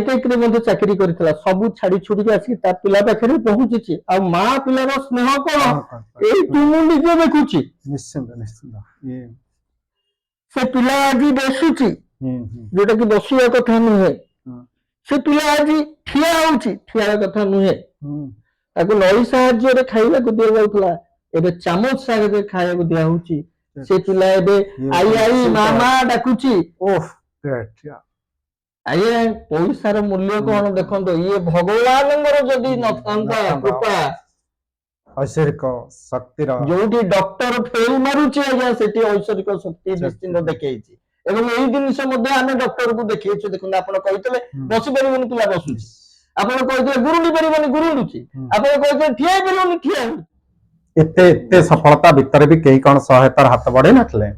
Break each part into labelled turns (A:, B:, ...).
A: Hi tech ରେ ମଧ୍ୟ ଚାକିରି କରିଥିଲା ସବୁ ଛାଡି ଛୁଡିକି ଆସିକି ତା ପିଲା ପାଖରେ ପହଞ୍ଚିଛି ଆଉ ମା ପିଲାର ସ୍ନେହ କଣ ଏଇଠୁ ମୁଁ ନିଜେ ଦେଖୁଛି।
B: ନିଶ୍ଚିନ୍ତ ନିଶ୍ଚିନ୍ତ
A: ସେ ପିଲା ଆଜି ବସୁଛି ଯୋଉଟା କି ବସିବା କଥା ନୁହେଁ, ସେ ପିଲା ଆଜି ଠିଆ ହଉଛି ଠିଆ କଥା ନୁହେଁ। ତାକୁ ନଳି ସାହାଯ୍ୟରେ ଖାଇବାକୁ ଦିଆଯାଉଥିଲା, ଏବେ ଚାମଚ ସାହାଯ୍ୟରେ ଖାଇବାକୁ ଦିଆ ହଉଛି। ସେ ପିଲା ଏବେ ଆଇ ଆଇ ମା ମା ଡାକୁଛି। ଆଜ୍ଞା ପଇସାର ମୂଲ୍ୟ କଣ ଦେଖନ୍ତୁ, ଇଏ ଭଗବାନଙ୍କର ଯଦି ନଥାନ୍ତା କୃପା,
B: ଐଶ୍ୱରିକ ଶକ୍ତିର
A: ଯୋଉଠି ଡକ୍ଟର ଫେଲ ମାରୁଛି ଆଜ୍ଞା ସେଠି ଐଶ୍ୱରିକ ଶକ୍ତି ନିଶ୍ଚିନ୍ତ ଦେଖେଇଛି। ଏବଂ ଏଇ ଜିନିଷ ମଧ୍ୟ ଆମେ ଡକ୍ଟରକୁ ଦେଖେଇଛୁ। ଦେଖନ୍ତୁ ଆପଣ କହିଥିଲେ ବସି ପାରିବନି ପିଲା ବସୁଛି, ଆପଣ କହିଥିଲେ ଗୁରୁଣ୍ଡି ପାରିବନି ଗୁରୁଣ୍ଡୁଛି, ଆପଣ କହିଥିଲେ ଠିଆ ହେଇପାରିବନି ଠିଆ ହଉଛି।
B: ଏତେ ଏତେ ସଫଳତା ଭିତରେ ବି କେହି କଣ ସହାୟତାର ହାତ ବଢେଇ ନଥିଲେ?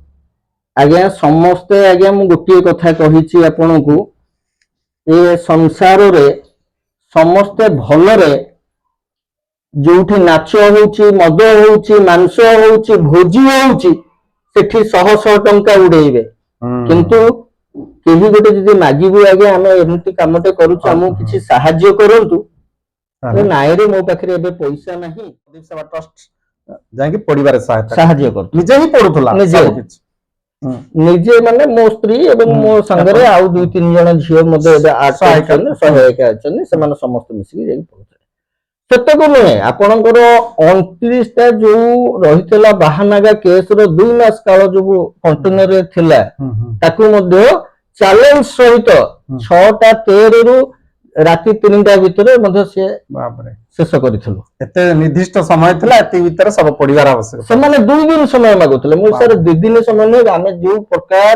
A: ଆଜ୍ଞା ସମସ୍ତେ, ଆଜ୍ଞା ମୁଁ ଗୋଟିଏ କଥା କହିଛି ଆପଣଙ୍କୁ, ଏ ସଂସାରରେ ସମସ୍ତେ ଭଲରେ, ଯୋଉଠି ନାଚ ହଉଛି, ମଦ ହଉଛି, ମାଂସ ହଉଛି, ଭୋଜି ହଉଛି, ସେଠି ଶହ ଶହ ଟଙ୍କା ଉଡେଇବେ। କିନ୍ତୁ କେହି ଗୋଟେ ଯଦି ମାଗିବୁ ଆଜ୍ଞା ଆମେ ଏମିତି କାମଟେ କରୁଛୁ ଆମକୁ କିଛି ସାହାଯ୍ୟ କରନ୍ତୁ, ନାଇଁରେ ମୋ ପାଖରେ ଏବେ ପଇସା ନାହିଁ,
B: ପ୍ରଦୀପ ସେବା ଟ୍ରଷ୍ଟ ଯାଇକି ପଡିବାରେ
A: ସାହାଯ୍ୟ କରୁ।
B: ନିଜେ ହିଁ ପଡୁଥିଲା
A: ନିଜେ ମାନେ ମୋ ସ୍ତ୍ରୀ ଏବଂ ମୋ ସାଙ୍ଗରେ ଆଉ 2-3 ଜଣ ଝିଅ ମଧ୍ୟ ଏବେ ସହାୟିକା ଅଛନ୍ତି, ସେମାନେ ସମସ୍ତେ ମିଶିକି ଯାଇକି ପଢୁଥିଲେ। ସେତକ ନୁହେଁ, ଆପଣଙ୍କର 29ଟା ଯୋଉ ରହିଥିଲା ବାହାନାଗା କେସର 2 ମାସ କାଳ ଯୋଉ କଣ୍ଟେନରରେ ଥିଲା, ତାକୁ ମଧ୍ୟ ଚ୍ୟାଲେଞ୍ଜ ସହିତ 6ଟା13ରୁ ରାତି 3ଟା ଭିତରେ ମଧ୍ୟ ସେ ଶେଷ କରିଥିଲୁ।
B: ଏତେ ନିର୍ଦ୍ଦିଷ୍ଟ ସମୟ ଥିଲା, ଏତେ ଭିତରେ ସବୁ ପଡିବାର ଆବଶ୍ୟକ।
A: ସେମାନେ 2 ଦିନ ସମୟ ମାଗୁଥିଲେ, ମୁଁ ସାର୍ 2 ଦିନ ସମୟ ନୁହେଁ, ଆମେ ଯୋଉ ପ୍ରକାର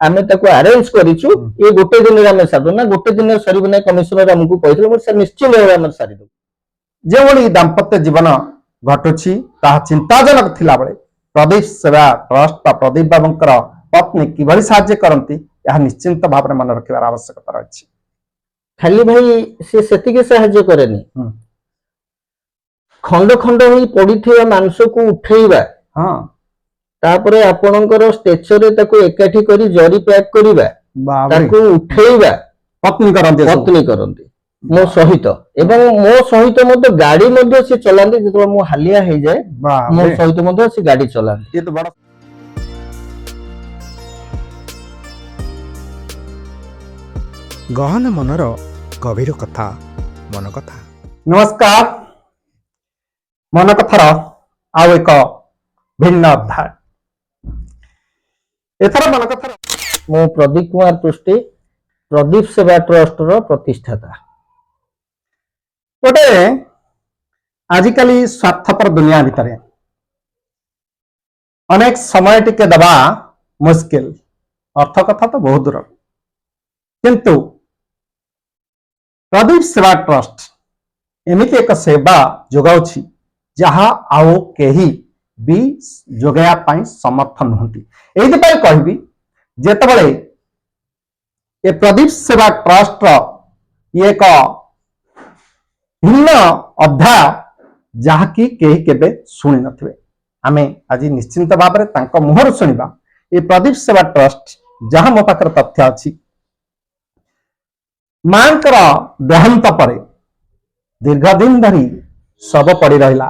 A: ଆମେ ତାକୁ ଆରେଞ୍ଜ କରିଛୁ ଏ ଗୋଟେ ଦିନରେ ଆମେ ସାରିଦୁ ନା, ଗୋଟେ ଦିନରେ ସରିବ ନାହିଁ, କମିଶନର ଆମକୁ କହିଥିଲେ, ମୁଁ ସାର୍ ନିଶ୍ଚିତ ଭାବେ ଆମେ ସାରିଦବୁ।
B: ଯେଉଁଭଳି ଦାମ୍ପତ୍ୟ ଜୀବନ ଘଟୁଛି ତାହା ଚିନ୍ତାଜନକ ଥିଲାବେଳେ ପ୍ରଦୀପ ସେବା ଟ୍ରଷ୍ଟ ବା ପ୍ରଦୀପ ବାବୁଙ୍କର ପତ୍ନୀ କିଭଳି ସାହାଯ୍ୟ କରନ୍ତି ଏହା ନିଶ୍ଚିନ୍ତ ଭାବରେ ମନେ ରଖିବାର ଆବଶ୍ୟକତା ରହିଛି।
A: ଖାଲି ଭାଇ ସେ ସେତିକି ସାହାଯ୍ୟ କରେନି, ଖଣ୍ଡ ଖଣ୍ଡ ହୋଇ ପଡିଥିବା ମାଂସକୁ ଉଠେଇବା, ତାପରେ ଆପଣଙ୍କର ଷ୍ଟ୍ରେଚରରେ ତାକୁ ଏକାଠି କରି ଜରି ପ୍ୟାକ୍ କରିବା, ତାକୁ ଉଠେଇବା ପତ୍ନୀ କରନ୍ତି ମୋ ସହିତ, ଏବଂ ମୋ ସହିତ ମଧ୍ୟ ଗାଡି ମଧ୍ୟ ସେ ଚଲାନ୍ତି। ଯେତେବେଳେ ମୁଁ ହାଲିଆ ହେଇଯାଏ ମୋ ସହିତ ମଧ୍ୟ ସେ ଗାଡି ଚଲାନ୍ତି।
C: ଗହନ ମନର ଗଭୀର କଥା, ମନ କଥା।
B: ନମସ୍କାର, ମନ କଥାର ଆଉ ଏକ ଭିନ୍ନ ଅଧ୍ୟାୟ। ଏଥର ମନ କଥାର
A: ମୁଁ ପ୍ରଦୀପ କୁମାର ପୃଷ୍ଟି, ପ୍ରଦୀପ ସେବା ଟ୍ରଷ୍ଟର ପ୍ରତିଷ୍ଠାତା।
B: ଗୋଟେ ଆଜିକାଲି ସ୍ୱାର୍ଥପର ଦୁନିଆ ଭିତରେ ଅନେକ ସମୟ ଟିକେ ଦେବା ମୁସ୍କିଲ, ଅର୍ଥ କଥା ତ ବହୁତ ଦୂର, କିନ୍ତୁ ପ୍ରଦୀପ ସେବା ଟ୍ରଷ୍ଟ ଏମିତି ଏକ ସେବା ଯୋଗାଉଛି ଯାହା ଆଉ କେହି ବି ଯୋଗାଇବା ପାଇଁ ସମର୍ଥ ନୁହନ୍ତି। ଏଇଥିପାଇଁ କହିବି, ଯେତେବେଳେ ଏ ପ୍ରଦୀପ ସେବା ଟ୍ରଷ୍ଟର ଏକ ଭିନ୍ନ ଅଧ୍ୟାୟ ଯାହାକି କେହି କେବେ ଶୁଣି ନଥିବେ, ଆମେ ଆଜି ନିଶ୍ଚିନ୍ତ ଭାବରେ ତାଙ୍କ ମୁହଁରୁ ଶୁଣିବା। ଏ ପ୍ରଦୀପ ସେବା ଟ୍ରଷ୍ଟ ଯାହା ମୋ ପାଖରେ ତଥ୍ୟ ଅଛି, ମାଙ୍କର ଦେହାନ୍ତ ପରେ ଦୀର୍ଘ ଦିନ ଧରି ଶବ ପଡି ରହିଲା,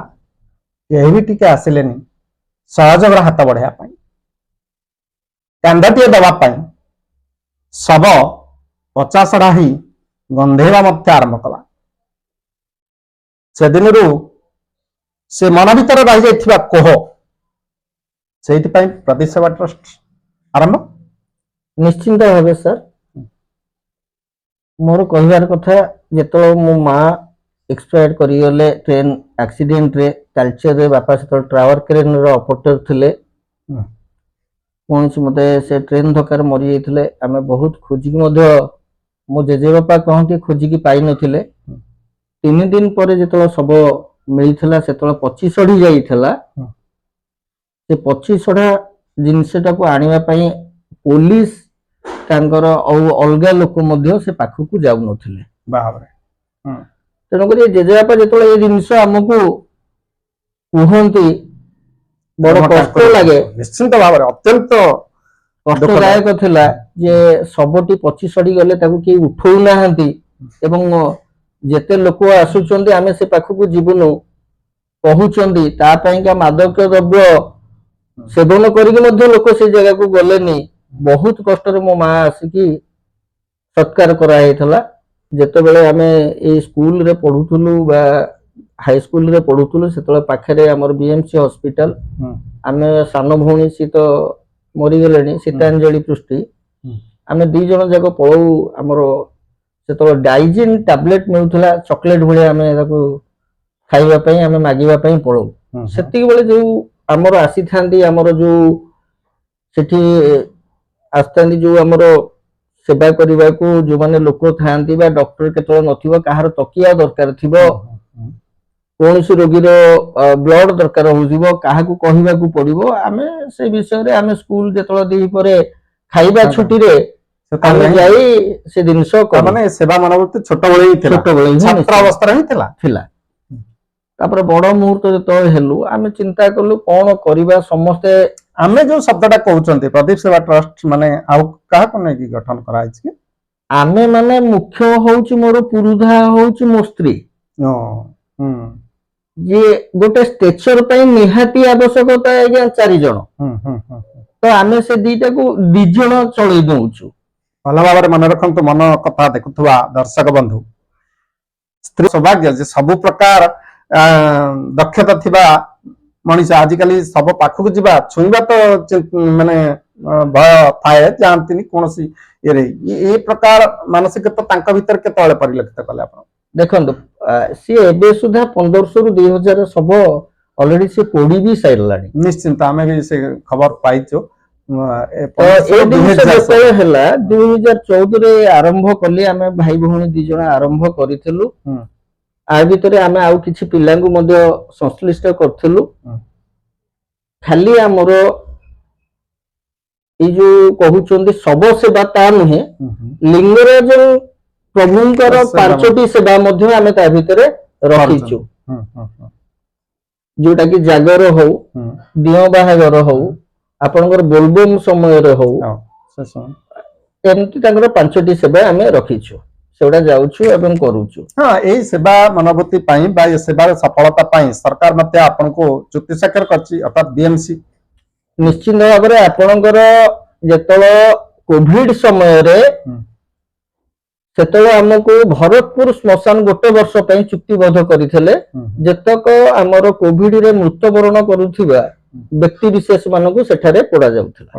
B: କେହି ବି ଟିକେ ଆସିଲେନି ସହଯୋଗର ହାତ ବଢାଇବା ପାଇଁ, କାନ୍ଧଟିଏ ଦେବା ପାଇଁ। ଶବ ପଚାସଢା ହେଇ ଗନ୍ଧେଇବା ମଧ୍ୟ ଆରମ୍ଭ କଲା। ସେଦିନରୁ ସେ ମନ ଭିତରେ ରହିଯାଇଥିବା କୋହ, ସେଇଥିପାଇଁ ପ୍ରଦୀପ ସେବା ଟ୍ରଷ୍ଟ ଆରମ୍ଭ।
A: ନିଶ୍ଚିନ୍ତ ଭାବେ ସାର୍, ମୋର କହିବାର କଥା, ଯେତେବେଳେ ମୋ ମା ଏକ୍ସପାୟାର୍ଡ କରିଗଲେ ଟ୍ରେନ ଆକ୍ସିଡେଣ୍ଟରେ, ତାଳଚେରରେ, ବାପା ସେତେବେଳେ ଟାୱାର କ୍ରେନର ଅପରେଟର ଥିଲେ, କୌଣସି ମତେ ସେ ଟ୍ରେନ ଧକ୍କାରେ ମରିଯାଇଥିଲେ। ଆମେ ବହୁତ ଖୋଜିକି ମଧ୍ୟ, ମୋ ଜେଜେବାପା କହନ୍ତି ଖୋଜିକି ପାଇନଥିଲେ। 3 ଦିନ ପରେ ଯେତେବେଳେ ଶବ ମିଳିଥିଲା, ସେତେବେଳେ ପଚି ସଢି ଯାଇଥିଲା। ସେ ପଚି ସଢା ଜିନିଷଟାକୁ ଆଣିବା ପାଇଁ ପୋଲିସ ତାଙ୍କର ଆଉ ଅଲଗା ଲୋକ ମଧ୍ୟ ସେ ପାଖକୁ ଯାଉନଥିଲେ। ତେଣୁକରି ଜେଜେବାପା ଯେତେବେଳେ ଏ ଜିନିଷ ଆମକୁ କୁହନ୍ତି ବଡ କଷ୍ଟ ଲାଗେ,
B: ନିଶ୍ଚିନ୍ତ ଭାବରେ ଅତ୍ୟନ୍ତ
A: କଷ୍ଟଦାୟକ ଥିଲା ଯେ ଶବଟି ପଚି ସଢି ଗଲେ ତାକୁ କେହି ଉଠଉ ନାହାନ୍ତି, ଏବଂ ଯେତେ ଲୋକ ଆସୁଛନ୍ତି ଆମେ ସେ ପାଖକୁ ଯିବୁନୁ କହୁଛନ୍ତି ତା ପାଇଁକା ମାଦକ ଦ୍ରବ୍ୟ ସେବନ କରିକି ମଧ୍ୟ ଲୋକ ସେ ଜାଗାକୁ ଗଲେନି। ବହୁତ କଷ୍ଟରେ ମୋ ମା ଆସିକି ସତ୍କାର କରାଯାଇଥିଲା। ଯେତେବେଳେ ଆମେ ଏଇ ସ୍କୁଲରେ ପଢୁଥିଲୁ ବା ହାଇସ୍କୁଲରେ ପଢୁଥିଲୁ ସେତେବେଳେ ପାଖରେ ଆମର ବିଏମସି ହସ୍ପିଟାଲ, ଆମେ ସାନ ଭଉଣୀ ସିଏ ତ ମରିଗଲେଣି ସୀତାଞ୍ଜଳି ପୃଷ୍ଟି, ଆମେ 2 ଜଣ ଯାକ ପଳଉ। ଆମର ସେତେବେଳେ ଡାଇଜିନ୍ ଟାବଲେଟ ମିଳୁଥିଲା ଚକୋଲେଟ ଭଳିଆ, ଆମେ ତାକୁ ଖାଇବା ପାଇଁ ଆମେ ମାଗିବା ପାଇଁ ପଳଉ। ସେତିକି ବେଳେ ଯୋଉ ଆମର ଆସିଥାନ୍ତି ଆମର ଯୋଉ ସେଠି ଆସିଥାନ୍ତି ଯୋଉ ଆମର ସେବା କରିବାକୁ ଯୋଉମାନେ ଲୋକ ଥାଆନ୍ତି ବା ଡକ୍ଟର କେତେବେଳେ ନଥିବ, କାହାର ତକିଆ ଦରକାର ଥିବ, କୌଣସି ରୋଗୀର ବ୍ଲଡ ଦରକାର ହଉଥିବ, କାହାକୁ କହିବାକୁ ପଡିବ, ଆମେ ସେ ବିଷୟରେ ଆମେ ସ୍କୁଲ ଯେତେବେଳେ ଦି ପରେ ଖାଇବା ଛୁଟିରେ ଆମେ ଯାଇ ସେ ଜିନିଷ
B: ମାନେ ସେବା ମନୋବୃତ୍ତି ଛୋଟବେଳେ ହିଁ ଥିଲା, ଛାତ୍ର ଅବସ୍ଥାରେ ହିଁ ଥିଲା।
A: ତାପରେ ବଡ ମୁହୂର୍ତ୍ତ ଯେତେବେଳେ ହେଲୁ ଆମେ ଚିନ୍ତା କଲୁ କଣ କରିବା। ସମସ୍ତେ
B: ଆମେ ଯୋଉ ଶବ୍ଦଟା କହୁଛନ୍ତି ପ୍ରଦୀପ ସେବା ଟ୍ରଷ୍ଟ ମାନେ ଆଉ କାହାକୁ ନେଇକି ଗଠନ କରାଯାଇଛି?
A: ଆମେ ମାନେ ମୁଖ୍ୟ ହଉଛି ମୋର ପୁରୁଧା ହଉଛି ମୋ ସ୍ତ୍ରୀ, ଯିଏ ଗୋଟେ ଷ୍ଟ୍ରେଚର ପାଇଁ ନିହାତି ଆବଶ୍ୟକତା ଆଜ୍ଞା 4 ଜଣ, ତ ଆମେ ସେ 2ଟାକୁ 2 ଜଣ ଚଳେଇ ଦଉଛୁ।
B: ଭଲ ଭାବରେ ମନେ ରଖନ୍ତୁ, ମନ କଥା ଦେଖୁଥିବା ଦର୍ଶକ ବନ୍ଧୁ, ସ୍ତ୍ରୀ ସୌଭାଗ୍ୟ ଯେ ସବୁ ପ୍ରକାର ଦକ୍ଷତା ଥିବା ମଣିଷ ଆଜିକାଲି ସବୁ ପାଖକୁ ଯିବା ଛୁଇଁବା ତ ମାନେ ଭୟ ଥାଏ, ଯାଆନ୍ତିନି କୌଣସି ଇଏରେ। ଏ ପ୍ରକାର ମାନସିକତା ତାଙ୍କ ଭିତରେ କେତେବେଳେ ପରିଲକ୍ଷିତ କଲେ ଆପଣ?
A: ଦେଖନ୍ତୁ ସିଏ ଏବେ ସୁଦ୍ଧା 1500ରୁ 2000 ଶବ ଅଲରେଡି ସେ ପୋଡି ବି ସାରିଲାଣି।
B: ନିଶ୍ଚିନ୍ତ ଆମେ ବି ସେ ଖବର ପାଇଛୁ।
A: ଯେତେବେଳେ ହେଲା 2014ରେ ଆରମ୍ଭ କଲି, ଆମେ ଭାଇ ଭଉଣୀ 2 ଜଣ ଆରମ୍ଭ କରିଥିଲୁ। ଆ ଭିତରେ ଆମେ ଆଉ କିଛି ପିଲାଙ୍କୁ ମଧ୍ୟ ସଂଶ୍ଳିଷ୍ଟ କରିଥିଲୁ। ଖାଲି ଆମର ଏଇ ଯୋଉ କହୁଛନ୍ତି ଶବ ସେବା ତା ନୁହେଁ, ଲିଙ୍ଗରାଜ ପ୍ରଭୁଙ୍କର 5ଟି ସେବା ମଧ୍ୟ ଆମେ ତା ଭିତରେ ରଖିଛୁ, ଯୋଉଟା କି ଜାଗର ହଉ, ଦିଅ ବାହାଘର ହଉ, ଆପଣଙ୍କର ବୋଲବମ ସମୟରେ ହଉ, ଏମିତି ତାଙ୍କର 5ଟି ସେବା ଆମେ ରଖିଛୁ, ସେଗୁଡା ଯାଉଛୁ ଏବଂ କରୁଛୁ।
B: ହଁ, ଏଇ ସେବା ମନୋବୃତ୍ତି ପାଇଁ ବା ଏ ସେବାର ସଫଳତା ପାଇଁ ସରକାର ମଧ୍ୟ ଆପଣଙ୍କୁ ଚୁକ୍ତି ସ୍ୱାକ୍ଷର କରିଛି, ଅର୍ଥାତ୍ ବିଏମସି।
A: ନିଶ୍ଚିନ୍ତ ଭାବରେ ଆପଣଙ୍କର ଯେତେବେଳେ କୋଭିଡ ସମୟରେ ସେତେବେଳେ ଆମକୁ ଭରତପୁର ଶ୍ମଶାନ 1 ବର୍ଷ ପାଇଁ ଚୁକ୍ତିବଦ୍ଧ କରିଥିଲେ, ଯେତକ ଆମର କୋଭିଡରେ ମୃତ୍ୟୁବରଣ କରୁଥିବା ବ୍ୟକ୍ତି ବିଶେଷ ମାନଙ୍କୁ ସେଠାରେ ପୋଡା ଯାଉଥିଲା।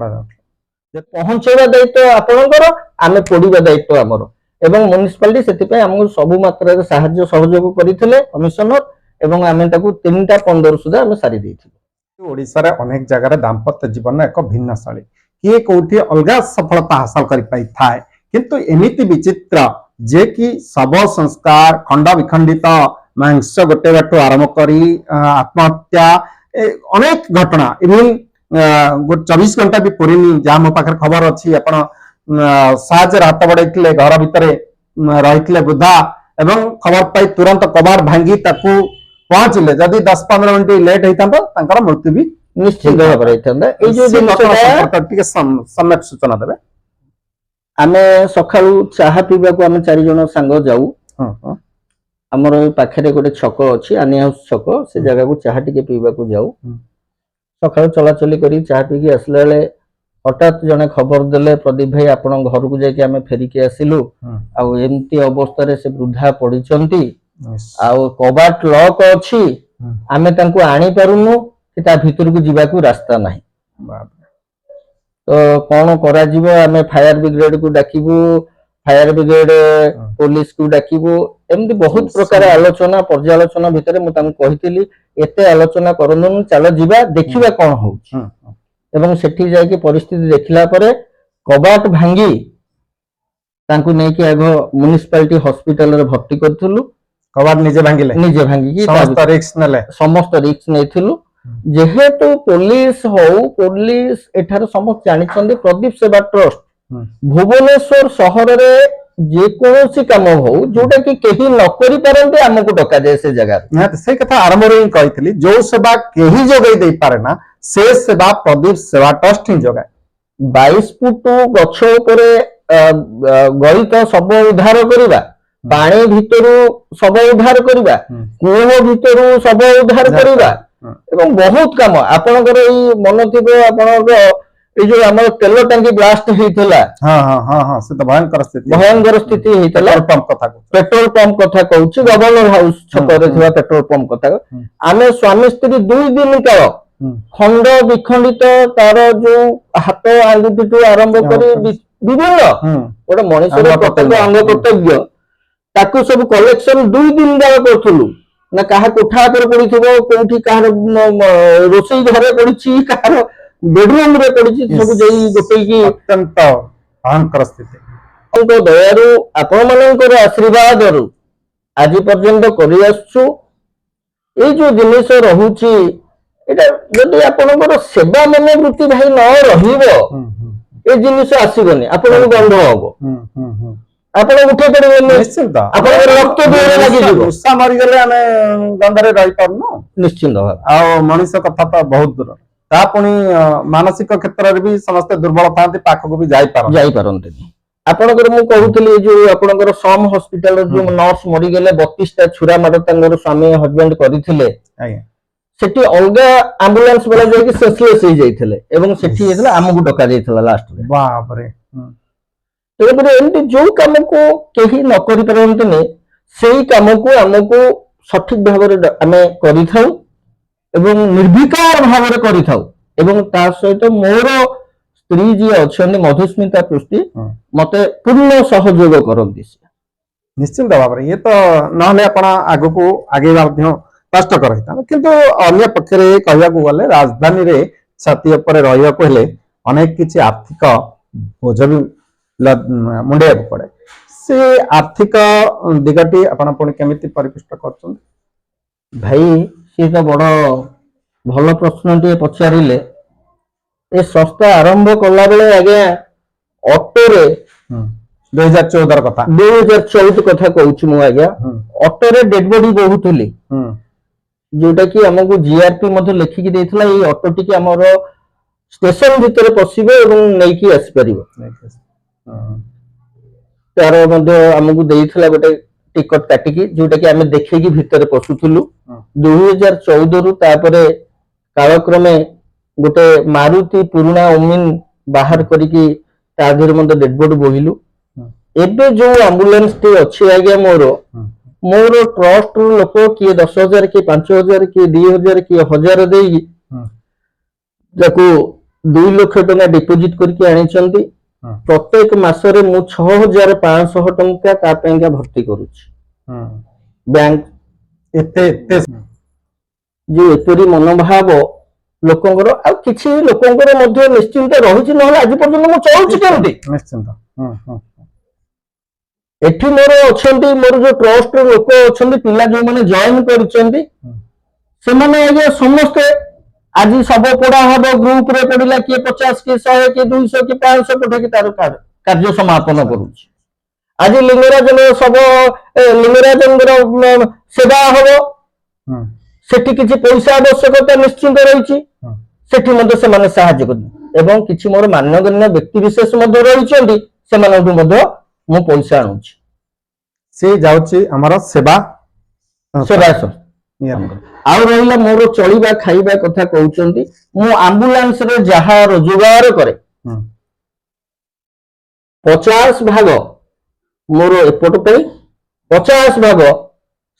A: ପହଞ୍ଚେଇବା ଦାୟିତ୍ୱ ଆପଣଙ୍କର, ଆମେ ପୋଡିବା ଦାୟିତ୍ୱ ଆମର, ଏବଂ ମ୍ୟୁନିସିପାଲିଟି ସେଥିପାଇଁ ଆମକୁ ସବୁ ମାତ୍ରାରେ ସାହାଯ୍ୟ ସହଯୋଗ କରିଥିଲେ କମିଶନର, ଏବଂ ଆମେ ତାକୁ 3ଟା 15 ସୁଦ୍ଧା ଆମେ ସାରି ଦେଇଥିଲୁ।
B: ଓଡ଼ିଶାରେ ଅନେକ ଜାଗାରେ ଦାମ୍ପତ୍ୟ ଜୀବନ ଏକ ଭିନ୍ନ ଶୈଳୀ, କିଏ କୋଉଠି ଅଲଗା ସଫଳତା ହାସଲ କରିପାରିଥାଏ, କିନ୍ତୁ ଏମିତି ବିଚିତ୍ର ଯେ କି ଶବ ସଂସ୍କାର, ଖଣ୍ଡ ବିଖଣ୍ଡିତ ମାଂସ ଗୋଟେ ବାଟୁ ଆରମ୍ଭ କରି ଆତ୍ମହତ୍ୟା, ଅନେକ ଘଟଣା, ଇଭିନ୍ 24 ଘଣ୍ଟା ବି ପୁରିନି ଯାହା ମୋ ପାଖରେ ଖବର ଅଛି। ଆପଣ ସାହାଯ୍ୟରେ ହାତ ବଢେଇଥିଲେ, ଘର ଭିତରେ ରହିଥିଲେ ବୃଦ୍ଧା, ଏବଂ ଖବର ପାଇ ତୁରନ୍ତ କବାଟ ଭାଙ୍ଗି ତାକୁ ପହଞ୍ଚିଲେ, ଯଦି 10-15 ମିନିଟ ଲେଟ୍ ହେଇଥାନ୍ତା ତାଙ୍କର ମୃତ୍ୟୁ ବି
A: ନିଶ୍ଚିତ ଭାବରେ ହେଇଥାନ୍ତା। ଏଇ ଯୋଉ
B: ଟିକେ ସମ୍ୟକ ସୂଚନା ଦେବେ।
A: ଆମେ ସକାଳୁ ଚାହା ପିଇବାକୁ ଆମେ 4 ଜଣ ସାଙ୍ଗ ଯାଉ। ଆମର ଏଇ ପାଖରେ ଗୋଟେ ଛକ ଅଛି, ଆନି ହାଉସ ଛକ, ସେ ଜାଗାକୁ ଚାହା ଟିକେ ପିଇବାକୁ ଯାଉ। ସକାଳୁ ଚଳାଚଳି କରି ଚାହା ପିଇକି ଆସିଲା ବେଳେ ହଠାତ୍ ଜଣେ ଖବର ଦେଲେ, ପ୍ରଦୀପ ଭାଇ ଆପଣଙ୍କ ଘରକୁ ଯାଇକି ଆମେ ଫେରିକି ଆସିଲୁ, ଆଉ ଏମିତି ଅବସ୍ଥାରେ ସେ ବୃଦ୍ଧା ପଡିଛନ୍ତି, ଆଉ କବାଟ ଲକ୍ ଅଛି, ଆମେ ତାଙ୍କୁ ଆଣିପାରୁନୁ, କି ତା ଭିତରକୁ ଯିବାକୁ ରାସ୍ତା ନାହିଁ। ତ କଣ କରାଯିବ? ଆମେ ଫାୟାର ବ୍ରିଗେଡ କୁ ଡାକିବୁ, ଫାୟାର ବ୍ରିଗେଡ ପୋଲିସ କୁ ଡାକିବୁ, ଏମିତି ବହୁତ ପ୍ରକାର ଆଲୋଚନା ପର୍ଯ୍ୟାଲୋଚନା ଭିତରେ ମୁଁ ତାଙ୍କୁ କହିଥିଲି ଏତେ ଆଲୋଚନା କରନ୍ତୁନି, ଚାଲ ଯିବା ଦେଖିବା କଣ ହଉଛି। ଏବଂ ସେଠି ଯାଇକି ପରିସ୍ଥିତି ଦେଖିଲା ପରେ କବାଟ ଭାଙ୍ଗି ତାଙ୍କୁ ନେଇକି ଆଗ ମ୍ୟୁନିସିପାଲିଟି ହସ୍ପିଟାଲରେ ଭର୍ତ୍ତି କରିଥିଲୁ।
B: କବାଟ ନିଜେ ଭାଙ୍ଗିଲେ,
A: ନିଜେ ଭାଙ୍ଗିକି
B: ସମସ୍ତ ରିସ୍କ ନେଲେ,
A: ସମସ୍ତ ରିସ୍କ ନେଇଥିଲୁ। ଯେହେତୁ ପୋଲିସ ଏଠାରେ ସମସ୍ତେ ଜାଣିଛନ୍ତି ପ୍ରଦୀପ ସେବା ଟ୍ରଷ୍ଟ ଭୁବନେଶ୍ୱର ସହରରେ ଯେକୌଣସି କାମ ହଉ ଯୋଉଟା କି କେହି ନ କରିପାରନ୍ତି, ଆମକୁ ଡକାଯାଏ ସେ ଜାଗାରେ।
B: ନିହାତି ସେଇ କଥା ଆରମ୍ଭରେ ହିଁ କହିଥିଲି, ଯୋଉ ସେବା କେହି ଯୋଗାଇ ଦେଇପାରେ ନା, ସେ ସେବା ପ୍ରଦୀପ ସେବା ଟ୍ରଷ୍ଟ ହିଁ ଯୋଗାଏ। 22 ଫୁଟ ଗଛ ଉପରେ ଗଳିତ ଶବ ଉଦ୍ଧାର କରିବା
A: ପାଣି ଭିତରୁ ଶବ ଉଦ୍ଧାର କରିବା, କୂଅ ଭିତରୁ ଶବ ଉଦ୍ଧାର କରିବା ଏବଂ ବହୁତ କାମ। ଆପଣଙ୍କର ଏଇ ମନ ଥିବ ଆପଣଙ୍କର ଏଇ ଯୋଉ ଆମର ତେଲ ଟାଙ୍କି ବ୍ଲାଷ୍ଟ ହେଇଥିଲା,
B: ସେ ତ ଭୟଙ୍କର
A: ସ୍ଥିତି ହେଇଥିଲା। ପେଟ୍ରୋଲ ପମ୍ପ କଥା କହୁଛି, ଗଭର୍ଣ୍ଣର ହାଉସ ଛକରେ ଥିବା ପେଟ୍ରୋଲ ପମ୍ପ କଥା। ଆମେ ସ୍ୱାମୀ ସ୍ତ୍ରୀ 2 ଦିନ କାଳ ଖଣ୍ଡ ବିଖଣ୍ଡିତ, ତାର ଯୋଉ ହାତ ଆଙ୍ଗୁଠିଠୁ ଆରମ୍ଭ କରି ବିଭିନ୍ନ ଗୋଟେ ମଣିଷର ପ୍ରତ୍ୟେକ ଅଙ୍ଗ କର୍ତ୍ତବ୍ୟ ତାକୁ ସବୁ କଲେକ୍ସନ 2 ଦିନ ଯାକ କରୁଥିଲୁ। ନା କାହା କୋଠା ଉପରେ ପଡିଥିବ, କୋଉଠି କାହାର ରୋଷେଇ ଘରେ ପଡିଛି, କାହାର ବେଡରୁମ ରେ ପଡିଛି, ସବୁ ଯାଇ ଗୋଟେଇକି
B: ଅତ୍ୟନ୍ତ ଭୟଙ୍କର ସ୍ଥିତି।
A: ଦୟାରୁ ଆପଣ ମାନଙ୍କର ଆଶୀର୍ବାଦରୁ ଆଜି ପର୍ଯ୍ୟନ୍ତ କରି ଆସୁଛୁ। ଏଇ ଯୋଉ ଜିନିଷ ରହୁଛି, ଏଇଟା ଯଦି ଆପଣଙ୍କର ସେବା ମନୋବୃତ୍ତି ଭାଇ ନ ରହିବ, ଏ ଜିନିଷ ଆସିବନି, ଆପଣଙ୍କୁ ଗନ୍ଧ ହବ, ଆପଣ ଉଠେଇ ପାରିବେନି,
B: ନିଶ୍ଚିନ୍ତ
A: ଆପଣଙ୍କର ରକ୍ତ ଦେହରେ ଲାଗିଯିବ।
B: ମୂଷା ମରିଗଲେ ଆମେ ଗନ୍ଧରେ ରହିପାରୁନୁ
A: ନିଶ୍ଚିନ୍ତ ଭାବେ।
B: ଆଉ ମଣିଷ କଥା ତ ବହୁତ ଦୂର। ତା ପୁଣି ମାନସିକ କ୍ଷେତ୍ରରେ ବି ସମସ୍ତେ ଦୁର୍ବଳ ଥାନ୍ତି, ପାଖକୁ ବି
A: ଯାଇପାରନ୍ତିନି। ଆପଣଙ୍କର ମୁଁ କହୁଥିଲି ଯୋଉ ଆପଣଙ୍କର ସମ ହସ୍ପିଟାଲ ଯୋଉ ନର୍ସ ମରିଗଲେ, 32ଟା ଛୁରା ମାଡ ତାଙ୍କର ସ୍ୱାମୀ ହଜବେଣ୍ଡ କରିଥିଲେ, ସେଠି ଅଲଗା ଆମ୍ବୁଲାନ୍ସ ବାଲା ଯାଇକି ସେସଲେସ୍ ହେଇଯାଇଥିଲେ ଏବଂ ସେଠି ହେଇଥିଲା ଆମକୁ ଡକା ଯାଇଥିଲା ଲାଷ୍ଟରେ।
B: ବାପରେ।
A: ତେଣୁକରି ଏମିତି ଯୋଉ କାମକୁ କେହି ନ କରିପାରନ୍ତିନି, ସେଇ କାମକୁ ଆମକୁ ସଠିକ ଭାବରେ ଆମେ କରିଥାଉ ଏବଂ ନିର୍ବିକାର ଭାବରେ କରିଥାଉ। ଏବଂ ତା ସହିତ ମୋର ସ୍ତ୍ରୀ ଯିଏ ଅଛନ୍ତି ମଧୁସ୍ମିତା ପୃଷ୍ଟି, ମତେ ପୂର୍ଣ୍ଣ ସହଯୋଗ କରନ୍ତି।
B: ନିଶ୍ଚିନ୍ତ ଭାବରେ ଇଏ ତ ନହେଲେ ଆପଣ ଆଗକୁ ଆଗେଇବା ମଧ୍ୟ କଷ୍ଟକର ହେଇଥାନ୍ତା। କିନ୍ତୁ ଅନ୍ୟ ପକ୍ଷରେ କହିବାକୁ ଗଲେ ରାଜଧାନୀରେ ଛାତି ଉପରେ ରହିବାକୁ ହେଲେ ଅନେକ କିଛି ଆର୍ଥିକ ବୋଝ ବି ମୁଣ୍ଡେଇବାକୁ ପଡେ। ସେ ଆର୍ଥିକ ଦିଗଟି ଆପଣ ପୁଣି କେମିତି ପରିପୃଷ୍ଟ କରୁଛନ୍ତି?
A: ଭାଇ ସିଏ ତ ବଡ ଭଲ ପ୍ରଶ୍ନଟିଏ ପଚାରିଲେ। ଏ ସଂସ୍ଥା ଆରମ୍ଭ କଲା ବେଳେ ଆଜ୍ଞା ଅଟୋରେ
B: 2014 କଥା
A: 2014 କଥା କହୁଛି ମୁଁ ଆଜ୍ଞା, ଅଟୋରେ ଡେଡ ବଡି ବହୁଥିଲି, ଯୋଉଟା କି ଆମକୁ ଜିଆରପି ମଧ୍ୟ ଲେଖିକି ଦେଇଥିଲା, ଏଇ ଅଟୋ ଟିକି ଆମର ଷ୍ଟେସନ ଭିତରେ ପଶିବ ଏବଂ ନେଇକି ଆସିପାରିବ। ତାର ମଧ୍ୟ ଆମକୁ ଦେଇଥିଲା ଗୋଟେ ଟିକଟ କାଟିକି, ଯୋଉଟା କି ଆମେ ଦେଖିକି ଭିତରେ ପଶୁଥିଲୁ। 2014 ରୁ ତାପରେ କାଳକ୍ରମେ ଗୋଟେ ମାରୁତି ପୁରୁଣା ଓମିନ ବାହାର କରିକି ତା ଦେହରେ ମଧ୍ୟ ଡେଡ ବଡି ବୋହିଲୁ। ଏବେ ଯୋଉ ଆମ୍ବୁଲାନ୍ସ ଟି ଅଛି ଆଜ୍ଞା ମୋର ଟ୍ରଷ୍ଟ ରୁ ଲୋକ କିଏ 10,000, କିଏ 5,000, କିଏ 2,000, କିଏ 1,000 ଦେଇକି ତାକୁ 2 ଲକ୍ଷ ଟଙ୍କା ଡିପୋଜିଟ କରିକି ଆଣିଛନ୍ତି। ପ୍ରତ୍ୟେକ ମାସରେ ମୁଁ 6,500 ଟଙ୍କା ତା ପାଇଁକା ଭର୍ତ୍ତି କରୁଛି ବ୍ୟାଙ୍କ। ଯୋଉ ଏପରି ମନୋଭାବ ଲୋକଙ୍କର, ଆଉ କିଛି ଲୋକଙ୍କର ମଧ୍ୟ ନିଶ୍ଚିନ୍ତ ରହିଛି, ନହେଲେ ଆଜି ପର୍ଯ୍ୟନ୍ତ ମୁଁ ଚଳୁଛି କେମିତି?
B: ନିଶ୍ଚିନ୍ତ
A: ଏଠି ମୋର ଅଛନ୍ତି, ମୋର ଯୋଉ ଟ୍ରଷ୍ଟର ଲୋକ ଅଛନ୍ତି, ପିଲା ଯୋଉମାନେ ଜଏନ କରିଛନ୍ତି, ସେମାନେ ଆଜ୍ଞା ସମସ୍ତେ ଆଜି ଶବ ପୋଡା ହବ, ଗ୍ରୁପ ରେ ପଡିଲା, କିଏ 50, କିଏ 100, କିଏ 200, କିଏ 500 ପଠେଇକି ତାର କାର୍ଯ୍ୟ ସମାପନ କରୁଛି। ଆଜି ଲିଙ୍ଗରାଜଙ୍କର ସେବା ହବ, ସେଠି କିଛି ପଇସା ଆବଶ୍ୟକତା ନିଶ୍ଚିନ୍ତ ରହିଛି, ସେଠି ମଧ୍ୟ ସେମାନେ ସାହାଯ୍ୟ କରିବେ। ଏବଂ କିଛି ମୋର ମାନ୍ୟଗଣ୍ୟ ବ୍ୟକ୍ତି ବିଶେଷ ମଧ୍ୟ ରହିଛନ୍ତି, ସେମାନଙ୍କୁ ମଧ୍ୟ ମୁଁ ପଇସା ଆଣୁଛି।
B: ସେ ଯାଉଛି ଆମର ସେବା।
A: ଆଉ ରହିଲା ମୋର ଚଳିବା ଖାଇବା କଥା କହୁଛନ୍ତି, ମୁଁ ଆମ୍ବୁଲାନ୍ସ ରେ ଯାହା ରୋଜଗାର କରେ 50 ଭାଗ ମୋର ଏପଟ ପାଇଁ, 50 ଭାଗ